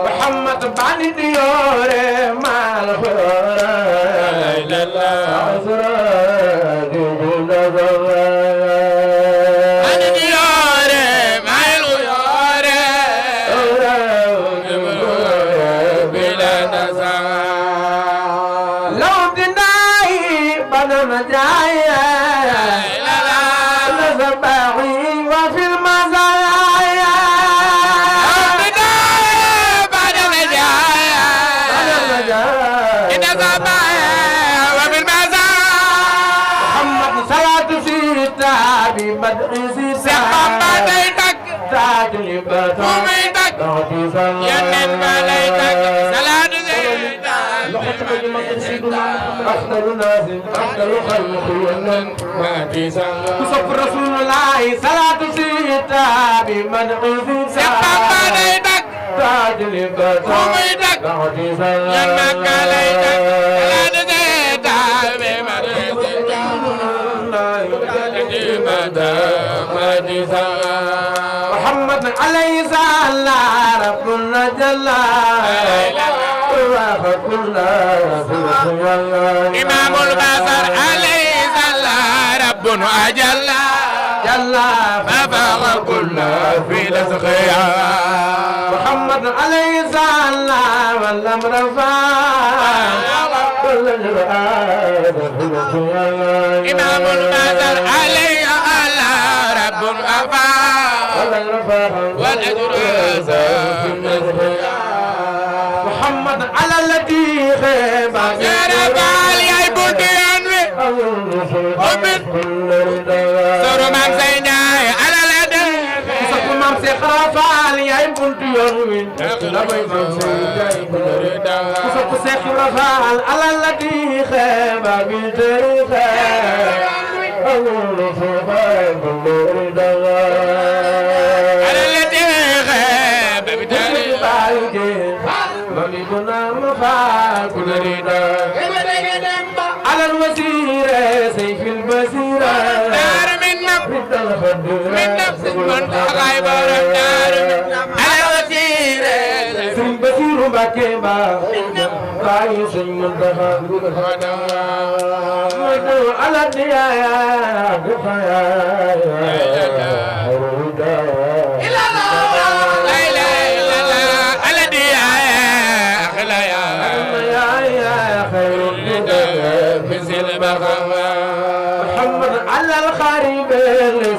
محمد بعد الديار ما الخيار كسب رسول الله صلاة سيتا بمدعو سيدك تاج لبطا ينك عليك صلاة سيتا بمدعو محمد عليه صلى ربنا جل إمام البصر عليه صلى ربنا أجل جل ففاق كل في الأسخياء محمد عليه صلى والأمر إمام البصر عليه صلى ربنا أفاق والأجر محمد على الذي خيب يا ربال يا بوديان ومن سرمان سيناي على الأدب مام سي خرافال يا بوديان وسط سي خرافال على الذي خيب بجريخه على الذي خيب مولدنا مفاق نريدا على الوزير سيف البصيرة دار من نفس من غايب دار على الوزير سيف بصير باكيبا باي سيف منتخى على الديايا محمد على الخريب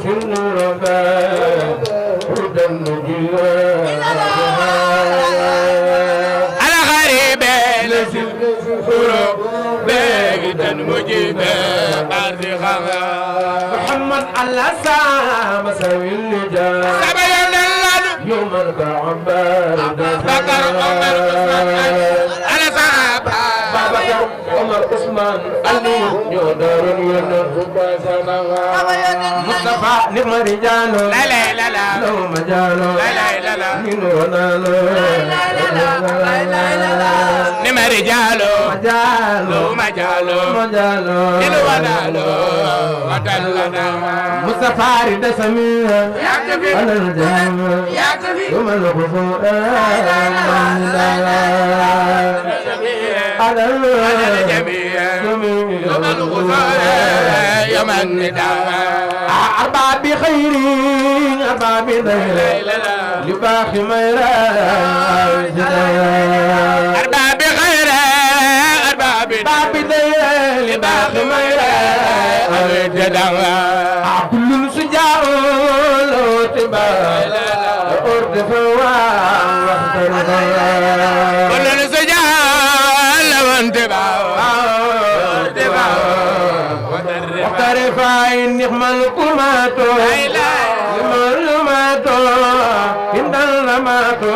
في النور هدى النجيل على غريب في النور هدى المجيب محمد على سام سوي اللجان يوم الكعبة بكر عمر على صعب عمر عثمان علي يودر مصطفى نعم رجال لا لا لا لا لو مجال لا لا لا من ونال نعم رجال مجال مجال مجال من ونال وتلنا مصطفى رد سمير على الجنة ثم الغفور على الجميع يوم الغفار يوم النداء أربع بخير أربع بخير لباخ ميرا أربع بخير أربع بخير لباخ ميرا كل سجاء لو تبا أرتفوا كل سجاء لو انتبه واقترفا نعم القماتو نعم الماتو إن الماتو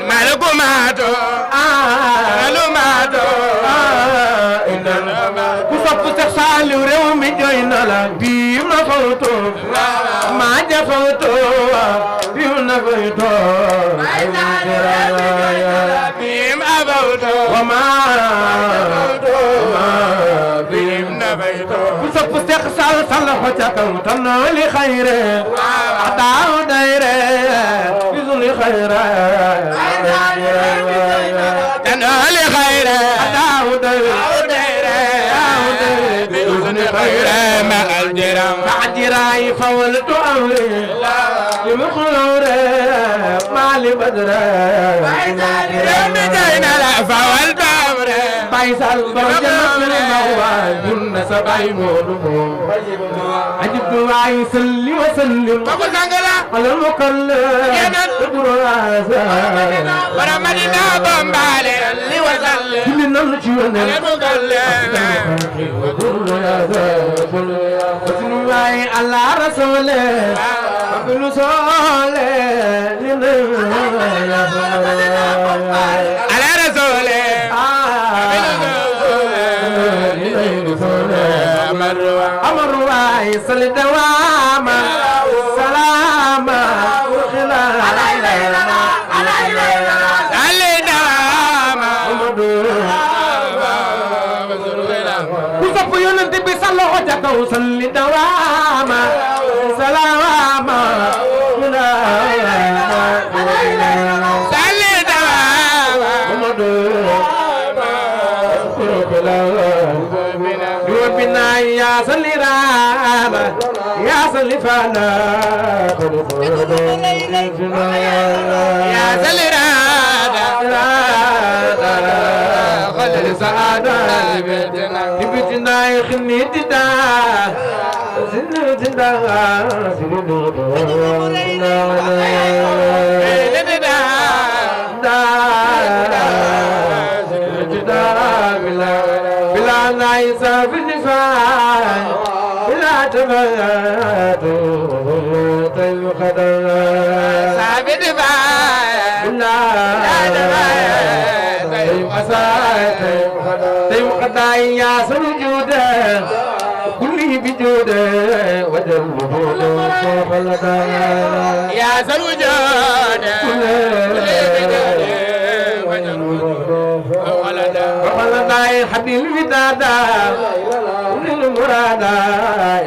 مالكماتو مالكماتو إن الماتو كسب سخسال رومي جوينا لا بيم نفوتو ما جفوتو بيم نفوتو بيم أبوتو وما بيم نبيتو كسب سخسال صلح وجهكم تنولي خيره عطاو دايره بيزن خيره تنال خيره عطاو دايره بإذن خيره مع الجرام مع جراي فولت أمري لمخلوري مالي بدري يوم جينا لا فولت أمره بايسال برجل الموال جن سبعي مولو عجبت وعي سلي وسلم بقول سانغلا على المكلم قدر العزاء ورمدنا بمبالي اللي وصل كل نمشيون المكلم وقل يا ذا وسنوعي على رسوله وقل صالي على رسوله أمر واي صل دواما سلاما وخلا علينا ku sopp yonent bi sa loxo ca kaw salli dawaama salaama salli dawaama ربنا يا صلي راما يا صلي فانا يا صلي راما خلي سعادة بيتنا يخني تدا سنتنا بلا نايس في النفاق بلا تفاق طيب خدر سابد فاق بلا تفاق طيب خسائر طيب خدر يا سجود كل بجود وجل وجود فوق الغدر يا سجود كل بجود وجل وجود وخلنا حبيب الودادا وللمرادا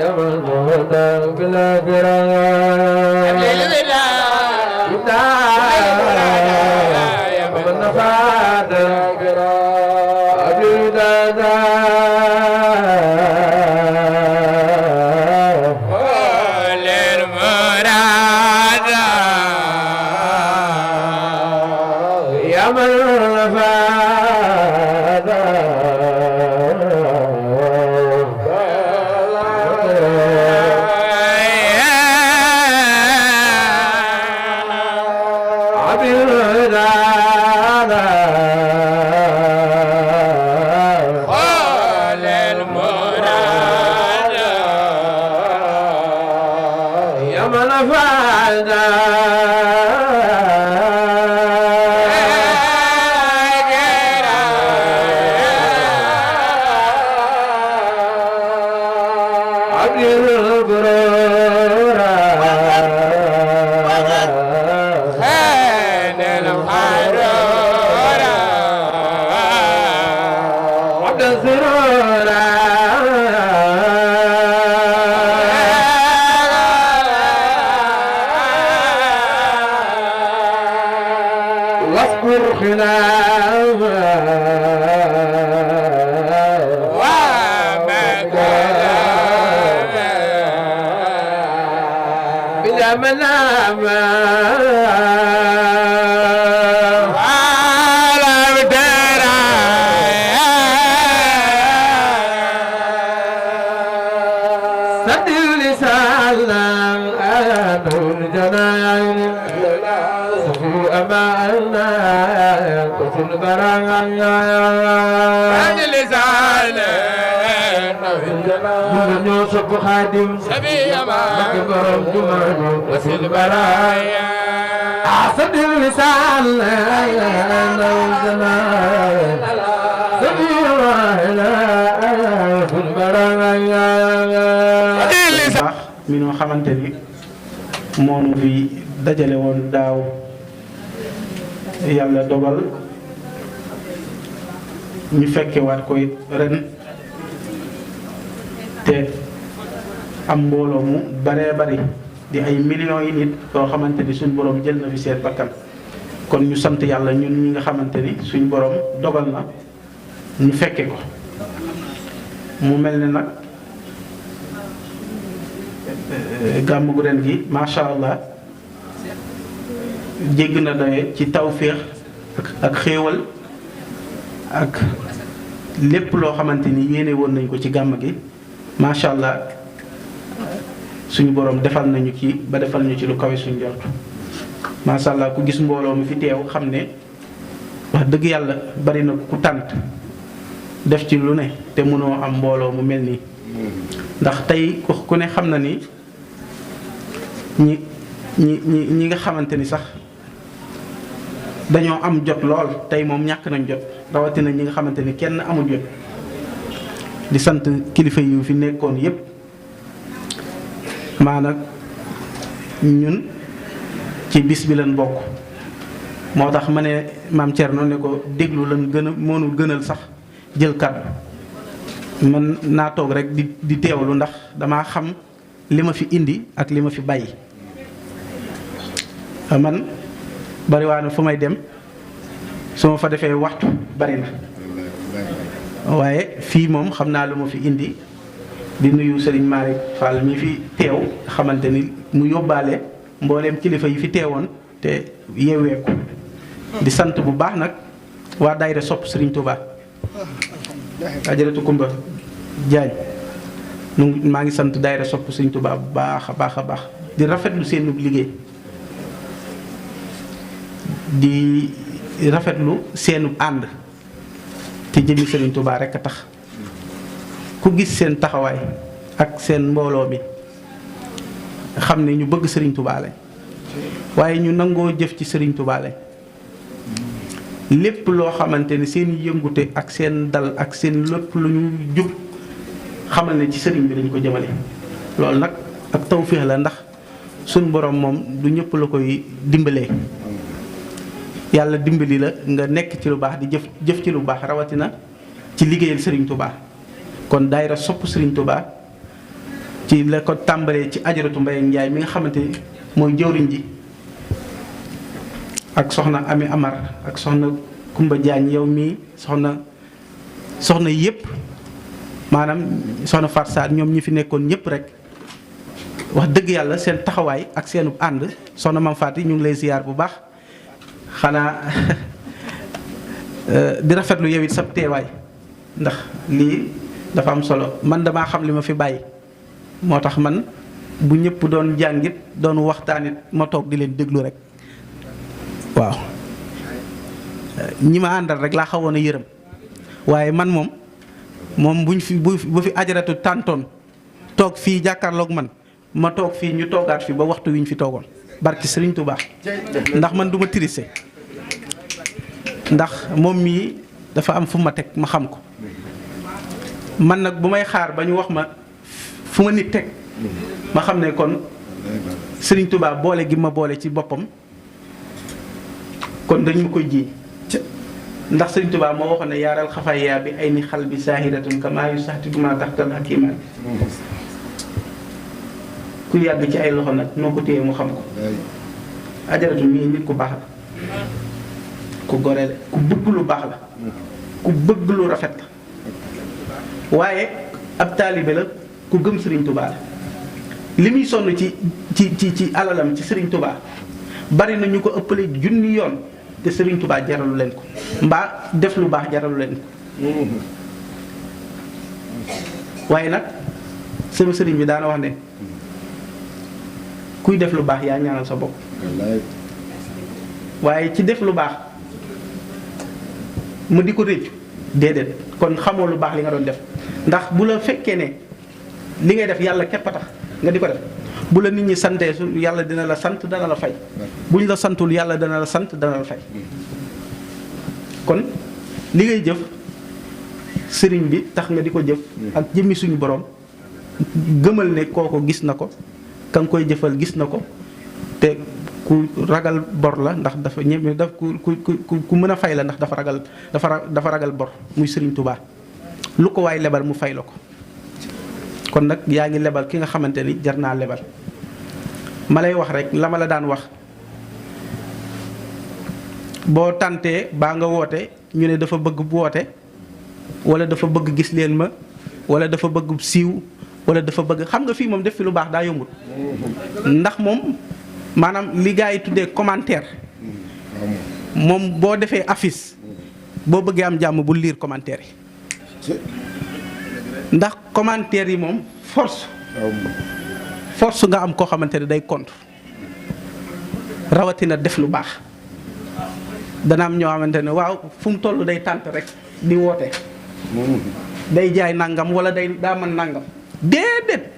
يا مولودا بلا فراغ حبيب الودادا يا منفادا حبيب الودادا وللمرادا يا منفادا خادم سبي أمان مكبرم جمعه وسيل برايا أعصد اللسان الزمان سبي أمان في البرايا mi noo xamante ni moonu fi dajale woon daaw yàlla dogal ñu fekke waat koy ren te am mbooloo mu baree bari di ay millions yi nit yoo xamante ni suñ borom jël na fi seen bakkan kon ñu sant yàlla ñun ñi nga xamante ni suñ borom dogal na ñu fekke ko mu mel ne nag gàmm gu ren gi macha allah jégg na doye ci tawféex ak xéewal ak lépp loo xamante ni yéene woon nañ ko ci gàmm gi macha allah suñu borom defal nañu ci ba defal ñu ci lu kawe suñu jort macha allah ku gis mbooloo mi fi teew xam ne wax dëgg yàlla bari na ku tànt def ci lu ne te mënoo am mbooloo mu mel nii ndax tey ku ne xam na ni ñi nga xamante ni sax dañoo am jot lool tey moom ñàkk nañ jot rawatina ñi nga xamante ni kenn amul jot di sant kilifa yu fi nekkoon yépp maanaam ñun ci bis bi lañ bokk moo tax ma ne maam Thierno ne ko déglu lan gën a mënul gënal sax jël kàddu man naa toog rek di teewlu ndax damaa xam li ma fi indi ak li ma fi bàyyi. man bariwaana fu may dem su ma fa defee waxtu bari na waaye fii moom xam naa lu ma fi indi di nuyu Serigne Malick Fall mi fi teew xamante ni mu yóbbaale mbooleem kilifa yi fi teewoon te yeeweeku di sant bu baax nag waa daayira sopp Serigne Touba ajaratu Kumba Jaañ maa ngi sant daayira sopp Serigne Touba bu baax a baax a baax di rafetlu seen liggéey di rafetlu seenu ànd te jëmi Serigne Touba rekk a tax ku gis seen taxawaay ak seen mbooloo mi xam ne ñu bëgg Serigne Touba lañ waaye ñu nangoo jëf ci Serigne Touba lañ lépp loo xamante ne seen yëngute ak seen dal ak seen lépp lu ñu jub xamal ne ci sëriñ bi lañ ko jëmale loolu nag ak tawféex la ndax suñ borom moom du ñëpp la koy dimbalee yàlla dimbali la nga nekk ci lu baax di jëf ci lu baax rawatina ci liggéeyal Serigne Touba kon daayira sopp Serigne Touba ci la ko tàmbalee ci ajaratu Mbaye Ndiaye mi nga xamante ni mooy jëwriñ ji ak soxna Ami Amar ak soxna Kumba Jaañ yow mii soxna yëpp maanaam soxna Fatou Sarr ñoom ñi fi nekkoon ñëpp rek wax dëgg yàlla seen taxawaay ak seenu ànd soxna Mam Fatou ñu ngi lay ziyaar bu baax xanaa di rafetlu yow it sab teewaay ndax lii dafa am solo man damaa xam li ma fi bàyyi moo tax man bu ñëpp doon jàngit doon waxtaanit ma toog di leen déglu rek waaw ñi ma àndal rek laa xawoon a yërëm waaye man moom bu fi ajaratu tàntoon toog fii jàkkaarloog man ma toog fii ñu toogaat fi ba waxtu wi ñu fi toogoon barki Serigne Touba ndax man du ma tirise ndax moom mii dafa am fu ma teg ma xam ko man nag bu may xaar ba ñu wax ma fu ma nit teg ma xam ne kon Serigne Touba boole gi ma boole ci boppam kon dañ ma koy ji ndax Serigne Touba moo waxoon ne yaaral xafaaya bi ay ni xal bi saahiratun kamaa yu saxti duma taxtal hakiman ku yàgg ci ay loxo nag noo ko téye mu xam ko ajaratu mii nit ku baax la ku gore la ku bëgg lu baax la ku bëgg lu rafet la waaye ab taalibe la ku gëm Serigne Touba la li muy sonn ci alalam ci Serigne Touba bari na ñu ko ëppale junni yoon te Serigne Touba jaralu leen ko mbaa def lu baax jaralu leen ko waaye nag sama sëriñ bi daana wax ne kuy def lu baax yaa ñaanal sa bopp waaye ci def lu baax mu di ko réccu déedéet kon xamoo lu baax li nga doon def ndax bu la fekkee ne li ngay def yàlla képp a tax nga di ko def bu la nit ñi santee su yàlla dina la sant dana la fay buñ la santul yàlla dana la sant dana la fay kon li ngay jëf sëriñ bi tax nga di ko jëf ak jëmmi suñu borom gëmal ne kooko gis na ko ka nga koy jëfal gis na ko te ku ragal bor la ndax dafa ñeme daf ku mën a fay la ndax dafa ragal bor muy Serigne Touba lu ko waay lebal mu fay la ko kon nag yaa ngi lebal ki nga xamante ni jar naa lebal ma lay wax rek la ma la daan wax boo tàntee baa nga woote ñu ne dafa bëgg bu woote wala dafa bëgg gis leen ma wala dafa bëgg siiw wala dafa bëgg xam nga fii moom def fi lu baax daa yombut ndax moom maanaam li gaa yi tuddee commentaire moom boo defee affiche boo bëggee am jàmm bul lire commentaire yi ndax commentaire yi moom force nga am koo xamante ne day contre rawatina def lu baax dana am ñoo xamante ne waaw fu mu toll day tànt rek di woote day jaay nangam wala daa mën nangam déedéet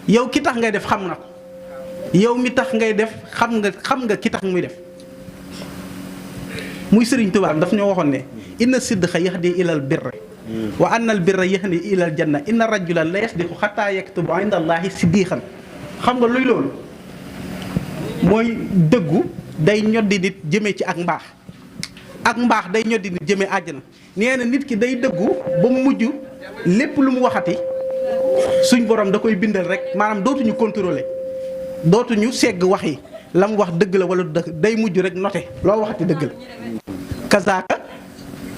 yow ki tax ngay def xam na ko yow mi tax ngay def xam nga ki tax muy def muy Serigne Touba daf ñoo waxoon ne inna sidqa yahdi ilal birr wa anna al birra yahdi ilal janna inna rajulan la yasdiqu xataa yaktubu inda allahi siddiqan xam nga luy loolu mooy dëggu day ñoddi nit jëmee ci ak mbaax ak mbaax day ñoddi nit jëmee àjjana nee na nit ki day dëggu ba mu mujj lépp lu mu waxati suñ borom da koy bindal rek maanaam dootuñu contrôler dootuñu segg wax yi la mu wax dëgg la wala du dëgg day mujj rek noté loo waxati dëgg la. kazaaka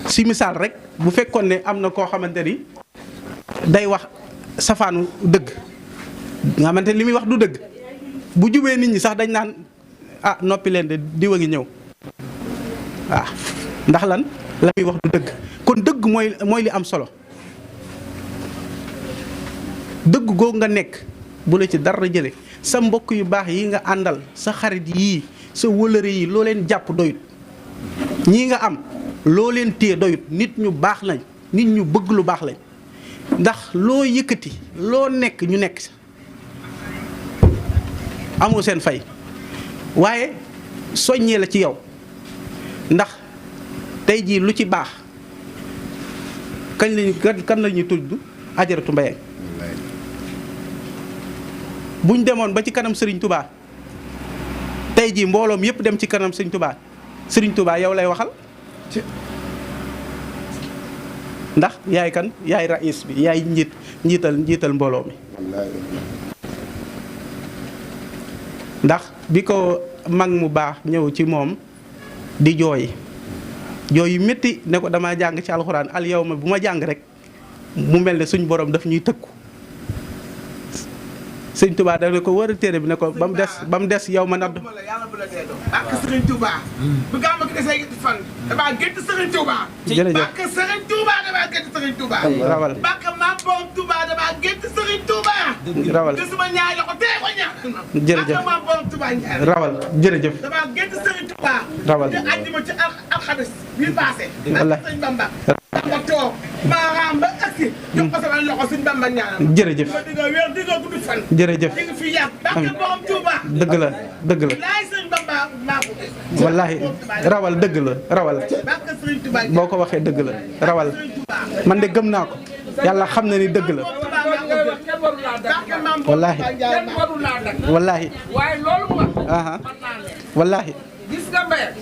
si misaal rek bu fekkoon ne am na koo xamante ni day wax safaanu dëgg nga xamante li muy wax du dëgg bu jubee nit ñi sax dañ naan ah noppi leen de diwa ngi ñëw waaw ndax lan la muy wax du dëgg kon dëgg mooy li am solo dëgg googu nga nekk bu la ci dara jële sa mbokk yu baax yi nga àndal sa xarit yii sa wëlëre yi loo leen jàpp doyut ñii nga am loo leen téye doyut nit ñu baax lañ nit ñu bëgg lu baax lañ ndax loo yëkkati loo nekk ñu nekk sa amoo seen fay waaye soññee la ci yow ndax tey jii lu ci baax kan la ñuy tudd Ajaratu Mbayang buñ demoon ba ci kanam Serigne Touba tey jii mbooloom yépp dem ci kanam Serigne Touba Serigne Touba yow lay waxal ndax yaay kan yaay raïs bi yaay njiital mbooloo mi ndax bi ko mag mu baax ñëw ci moom di jooy yu métti ne ko dama jàng ci alxuraan al yawma bu ma jàng rek mu mel ne suñ borom daf ñuy tëkku sëñ Touba da ne ko wër téere bi ne ko ba mu des yow ma nadd ak Sëriñ Touba bu gàmm gi desee fan damaa gént Sëriñ Touba jërëjëf ak Sëriñ Touba damaa gént Sëriñ Touba rawal bak maam borom Touba damaa gént Sëriñ Touba rawal te suma ñaay loxo tee ko ñaan jërëjëf bak maam borom Touba ñaay rawal jërëjëf damaa gént Sëriñ Touba rawal te àjjuma ci alxames bi passé wallaay Sëriñ Bamba nga toog maaraam ba agsi jox ko sama loxo Sëriñ Bamba ñaanal jërëjëf ma dinga wér dinga gudd fan jërëjëf di nga fi yàgg bak borom Touba dëgg la laay Sëriñ Bamba maa ko wallaahi rawal dëgg la rawal bak Sëriñ Touba boo ko waxee dëgg la rawal man de gëm naa ko yàlla xam na ni dëgg la wallaahi wallaahi waaye loolu mu wax aha wallaahi gis nga Mbayang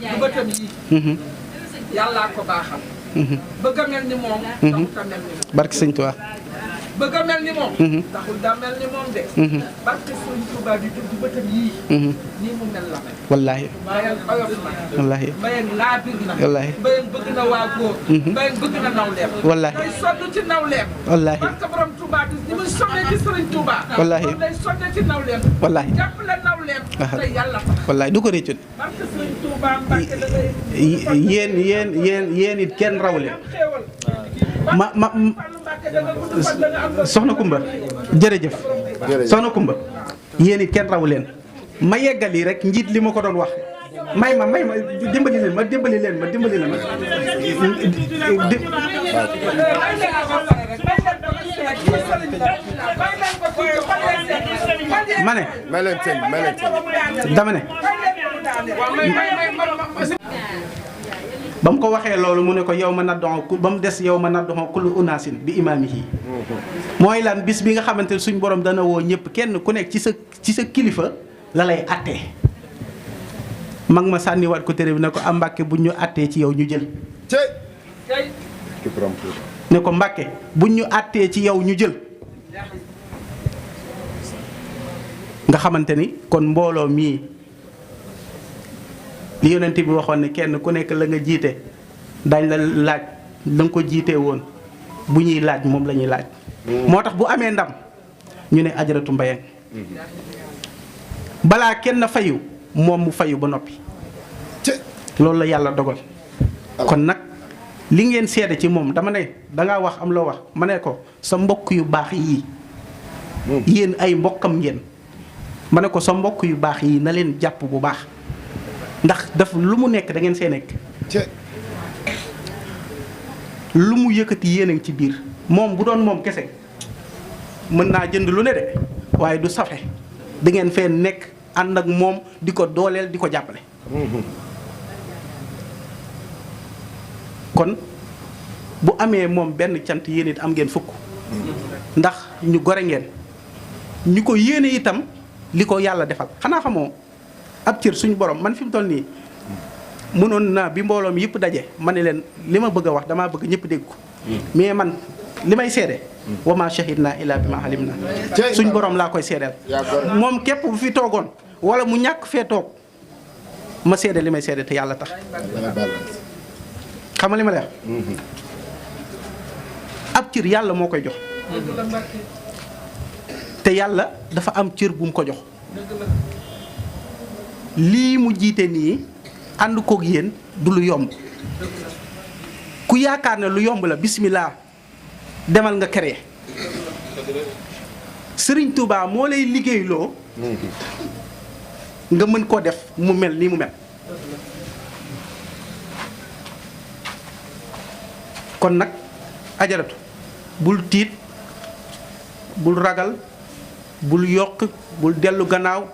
du bëtam yi yàllaa ko baaxal bëgg a mel ni moom taxul a mel ni moom barke sëñ Tuubaa bëgg a mel ni moom taxul daa mel ni moom de barke sëñ Tuubaa di du bëtam yii nii mu mel la mel wallaahi Mbayang oyof na wallaahi Mbayang laabir na wallaahi Mbayang bëgg na waa góor Mbayang bëgg na nawleem wallaahi day sonn ci nawleem wallaahi barke borom Touba bi ni muy sonnee ci sëriñ Touba wallaahi moom day sonne ci nawleem wallaahi jàppale nawleem te yàlla tax wallaahi du ko réccu barke sëriñ Touba Mbàkke da ngay yéen it kenn raw leen ma soxna Kumba jërëjëf soxna Kumba yéen it kenn raw leen ma yeggali rek njiit li ma ko doon wax may ma dimbali leen ma ma ne dama ne ba mu ko waxee loolu mu ne ko yow ma naddoxo ba mu des yow ma naddoxo kullu unaasin bi imaamihi mooy lan bis bi nga xamante ne suñ borom dana woo ñëpp kenn ku nekk ci sa kilifa la lay attee mag ma sànniwaat ko téere bi ne ko am Mbàkke bu ñu attee ci yow ñu jël ne ko Mbàkke bu ñu attee ci yow ñu jël nga xamante ni kon mbooloo mii li yonent bi waxoon ne kenn ku nekk la nga jiite dañ la laaj da nga ko jiitee woon bu ñuy laaj moom la ñuy laaj moo tax bu amee ndam ñu ne Ajaratu Mbayang balaa kenn fayu moom mu fayu ba noppi loolu la yàlla dogal kon nag li ngeen seede ci moom dama ne dangaa wax am loo wax ma ne ko sa mbokk yu baax yii yéen ay mbokkam ngeen ma ne ko sa mbokk yu baax yii na leen jàpp bu baax ndax daf lu mu nekk da ngeen see nekk lu mu yëkkati yéen a ngi ci biir moom bu doon moom kese mën naa jënd lu ne de waaye du safe da ngeen fee nekk ànd ak moom di ko dooleel di ko jàppale kon bu amee moom benn cant yéen it am ngeen fukk ndax ñu gore ngeen ñu ko yéene itam li ko yàlla defal xanaa xamoo ab cër suñu borom man fi mu toll nii mënoon naa bi mbooloom yëpp daje ma ne leen li ma bëgg a wax damaa bëgg ñëpp dégg ko mais man li may seede wa ma shahidna illa bima alimna suñ borom laa koy seedeel moom képp bu fi toogoon wala mu ñàkk fee toog ma seede li may seede te yàlla tax xam nga li ma lay wax ab cër yàlla moo koy jox te yàlla dafa am cër bu mu ko jox lii mu jiite nii ànd koog yéen du lu yomb ku yaakaar ne lu yomb la bismillah demal nga créer Sëriñ Touba moo lay liggéeyloo nga mën koo def mu mel nii mu mel kon nag ajaratu bul tiit bul ragal bul yokk bul dellu gannaaw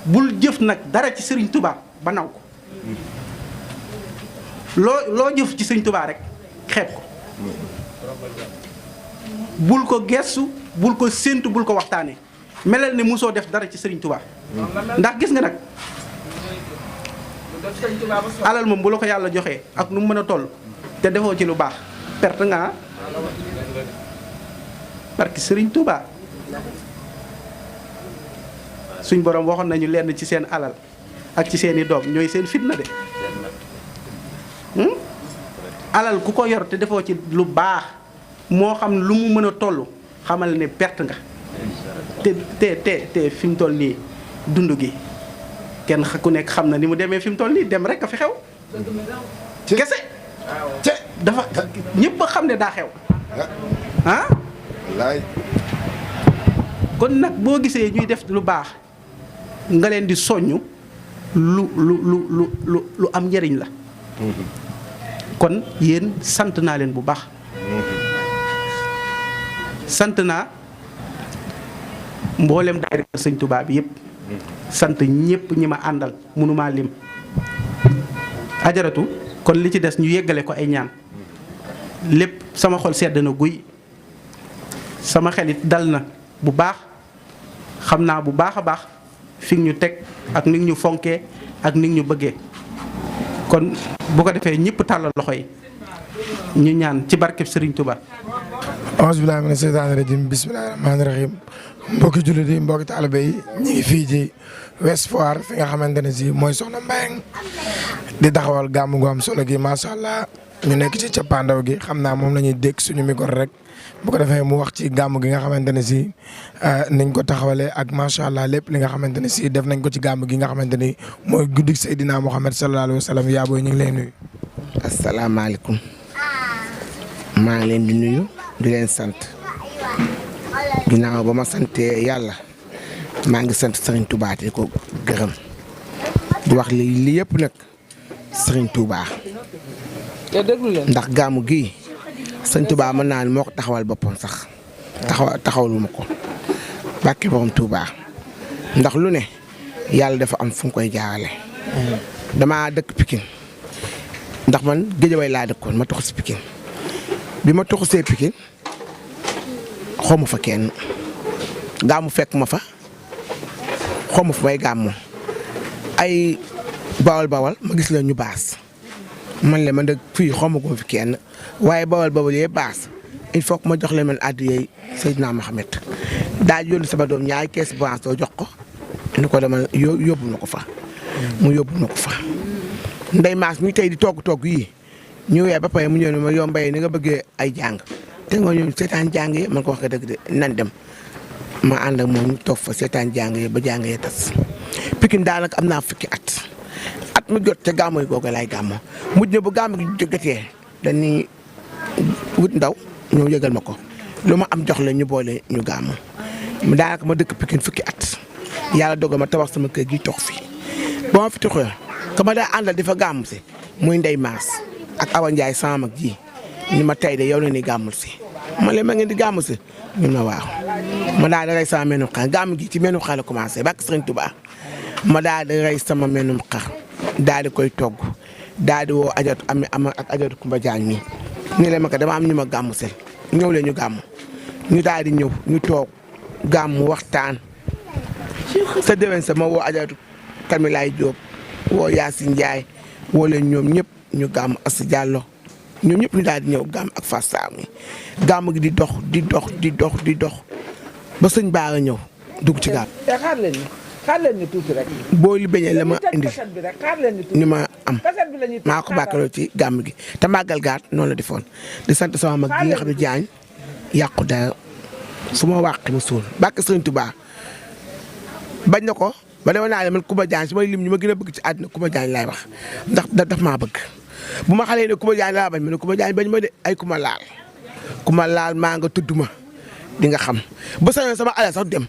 bul jëf nag dara ci Sëriñ Touba ba naw ko loo jëf ci Sëriñ Touba rek xeeb ko bul ko gestu bul ko séentu bul ko waxtaane melal ne mosoo def dara ci Sëriñ Touba ndax gis nga nag alal moom bu la ko yàlla joxee ak nu mu mën a toll te defoo ci lu baax perte nga parce que Sëriñ Touba suñ borom waxoon nañu lenn ci seen alal ak ci seeni doom ñooy seen fitna de alal ku ko yor te defoo ci lu baax moo xam lu mu mën a toll xamal ne perte nga te fi mu toll nii dund gi kenn ku nekk xam na ni mu demee fi mu toll nii dem rek a fi xew kese te dafa ñëpp a xam ne daa xew ah kon nag boo gisee ñuy def lu baax nga leen di soññ lu am njëriñ la kon yéen sant naa leen bu baax sant naa mboolem daayira Sëñ Tuubaa bi yëpp sant ñëpp ñi ma àndal mënumaa lim ajaratu kon li ci des ñu yeggale ko ay ñaan lépp sama xol sedd na guy sama xelit dal na bu baax xam naa bu baax a baax fi ñu teg ak ni ñu fonkee ak ni ñu bëggee kon bu ko defee ñëpp tàllal loxo yi ñu ñaan ci barkeb Sëriñ Tuubaa. auzu billaahi mina seytaani rajiim bismillaahi rahmaani rahiim mbokki jullit yi mbokki taalibe yi ñu ngi fii ci Ouest Foire fi nga xamante ne si mooy Soxna Mbayang di taxawal gàmmu gu am solo gi macha allah ñu nekk ci cappaandaw gi xam naa moom la ñuy dégg suñu micro rek bu ko defee mu wax ci gàmmu gi nga xamante ne si nañ ko taxawalee ak macha allah lépp li nga xamante ne si def nañ ko ci gàmmu gi nga xamante ni mooy guddik Seydina Muhammad sallallahu alayhi wa sallam yaa booy ñu ngi lay nuyu. asalaamaaleykum maa ngi leen di nuyu di leen sant ginnaaw ba ma santee yàlla maa ngi sant Serigne Touba di ko gërëm di wax li yëpp nag Serigne Touba ndax gàmmu gi Serigne Touba mën naa ne moo ko taxawal boppam sax taxawaluma ko bàkki borom Touba ndax lu ne yàlla dafa am fu mu koy jaarale dama dëkk Pikine ndax man Géejawaay laa dëkkoon ma toxu si Pikine bi ma toxu see Pikine xawma fa kenn gàmmu fekk ma fa xawma fa may gàmmu ay bawal ma gis la ñu baas man la man de fii xawma ko fi kenn waaye bawal yee baas il faut que ma jox leen man àddiyee Seydina Mohamed daal yónni sama doom ñaari kees branche doo jox ko ni ko dama yóbbu na ko fa mu yóbbu na ko fa ndey maas mi tey di togg yi ñu wee ba pare mu ñëw ne ma yow Mbaye ni nga bëggee ay jàng te nga ñëw seetaan jàng yi man ko wax nga dëgg de nan dem ma ànd ak moom ñu toog fa seetaan jàng yi ba jàng yi tas Pikine daanaka am naa fukki at mu jot te gàmmu yi googu laay gàmmu mujj na bu gàmmu gi jógatee dañuy wut ndaw ñëw yëgal ma ko lu ma am jox la ñu boole ñu gàmmu daanaka ma dëkk Pikine fukki at yàlla dogal ma tabax sama kër gi toog fii ba ma fi toxee ka ma daa àndal di fa gàmmu si muy Ndey Maas ak Awa Ndiaye sama mag ji ni ma tey de yow la ni gàmmul si ma leen ma ngeen di gàmmu si ñun ma waaw ma daal di rey sama menum xar gàmm gi ci menum xar la commencé bàkk Sëriñ Tuubaa ma daal di rey sama menum xar daal di koy togg daal di woo ajatu am ak ajatu Kumba Jaañ mi ni leen ma ko dama am ñu ma gàmmu sel ñëw leen ñu gàmm ñu daal di ñëw ñu toog gàmm waxtaan sa déwén sa ma woo ajatu Kamilaay Jóob woo Yaasin Njaay woo leen ñoom ñëpp ñu gàmm As Jàllo ñoom ñëpp ñu daal di ñëw gàmm ak Fass Sam mi gàmm gi di dox di dox ba sëñ Baara ñëw dugg ci gàmm. xaar leen ñu tuuti rek. booli beñe la ma indi ni ma am kaset bi la ñuy maa ko bàkkaloo ci gàmm gi te màggal gaat noonu la defoon di sant sama mag gi nga xam ne Jaañ yàqu dara su ma wàqi ma suul bàkk Sëriñ Tuubaa bañ na ko ba dama naa man Coumba Diagne su may lim ñu ma gën a bëgg ci àddina Coumba Diagne laay wax ndax daf maa bëgg bu ma xalee ne Coumba Diagne laa bañ ma ne Coumba Diagne bañ ma de ay ku ma laal maa nga tudd ma di nga xam ba sañoon sama alal sax dem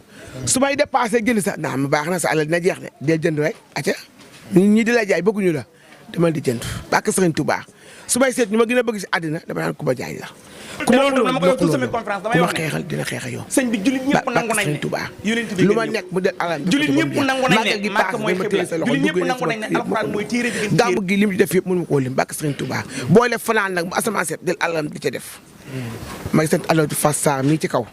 su may dépassé jënd sax naa ma baax na sa alal dina jeex de dee jënd rek acca ñi di la jaay bëgguñu la dama di jënd bàkk Sëriñ Tuubaa su may seet ñu ma gën a bëgg ci àddina dama naan Coumba Diagne la. ku ma loolu dama koy wax sama conférence damay wax xeexal dina xeexal yow. sëñ bi jullit ñëpp nangu nañ ne lu ma nekk mu del alal jullit ñëpp nangu nañ ne màkk mooy xibla jullit ñëpp nangu nañ ne alxuraan mooy téere bi gën gàmmu gi lim di def yëpp mënu ma koo lim bàkk Sëriñ Tuubaa boo def fanaan nag bu asamaan seet del alalam di ca def may sant alal du Fass Sam mii ci kaw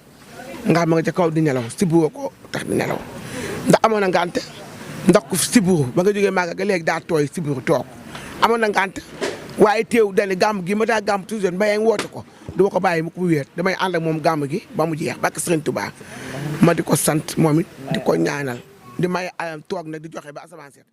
nga xam nga ca kaw di nelaw siburu ko tax di nelaw ndax amoon na ngànt ndax ku siburu ba nga jógee Màkka ga léegi daa tooy siburu toog amoon na ngànt waaye teew dane gàmm gi ma daa gàmm toujours mbayee woote ko duma ko bàyyi mu ko wéer damay ànd ak moom gàmm gi ba mu jeex bàkk Sëriñ Tuubaa ma di ko sant moom it di ko ñaanal di may alam toog nag di joxe ba asamaan seet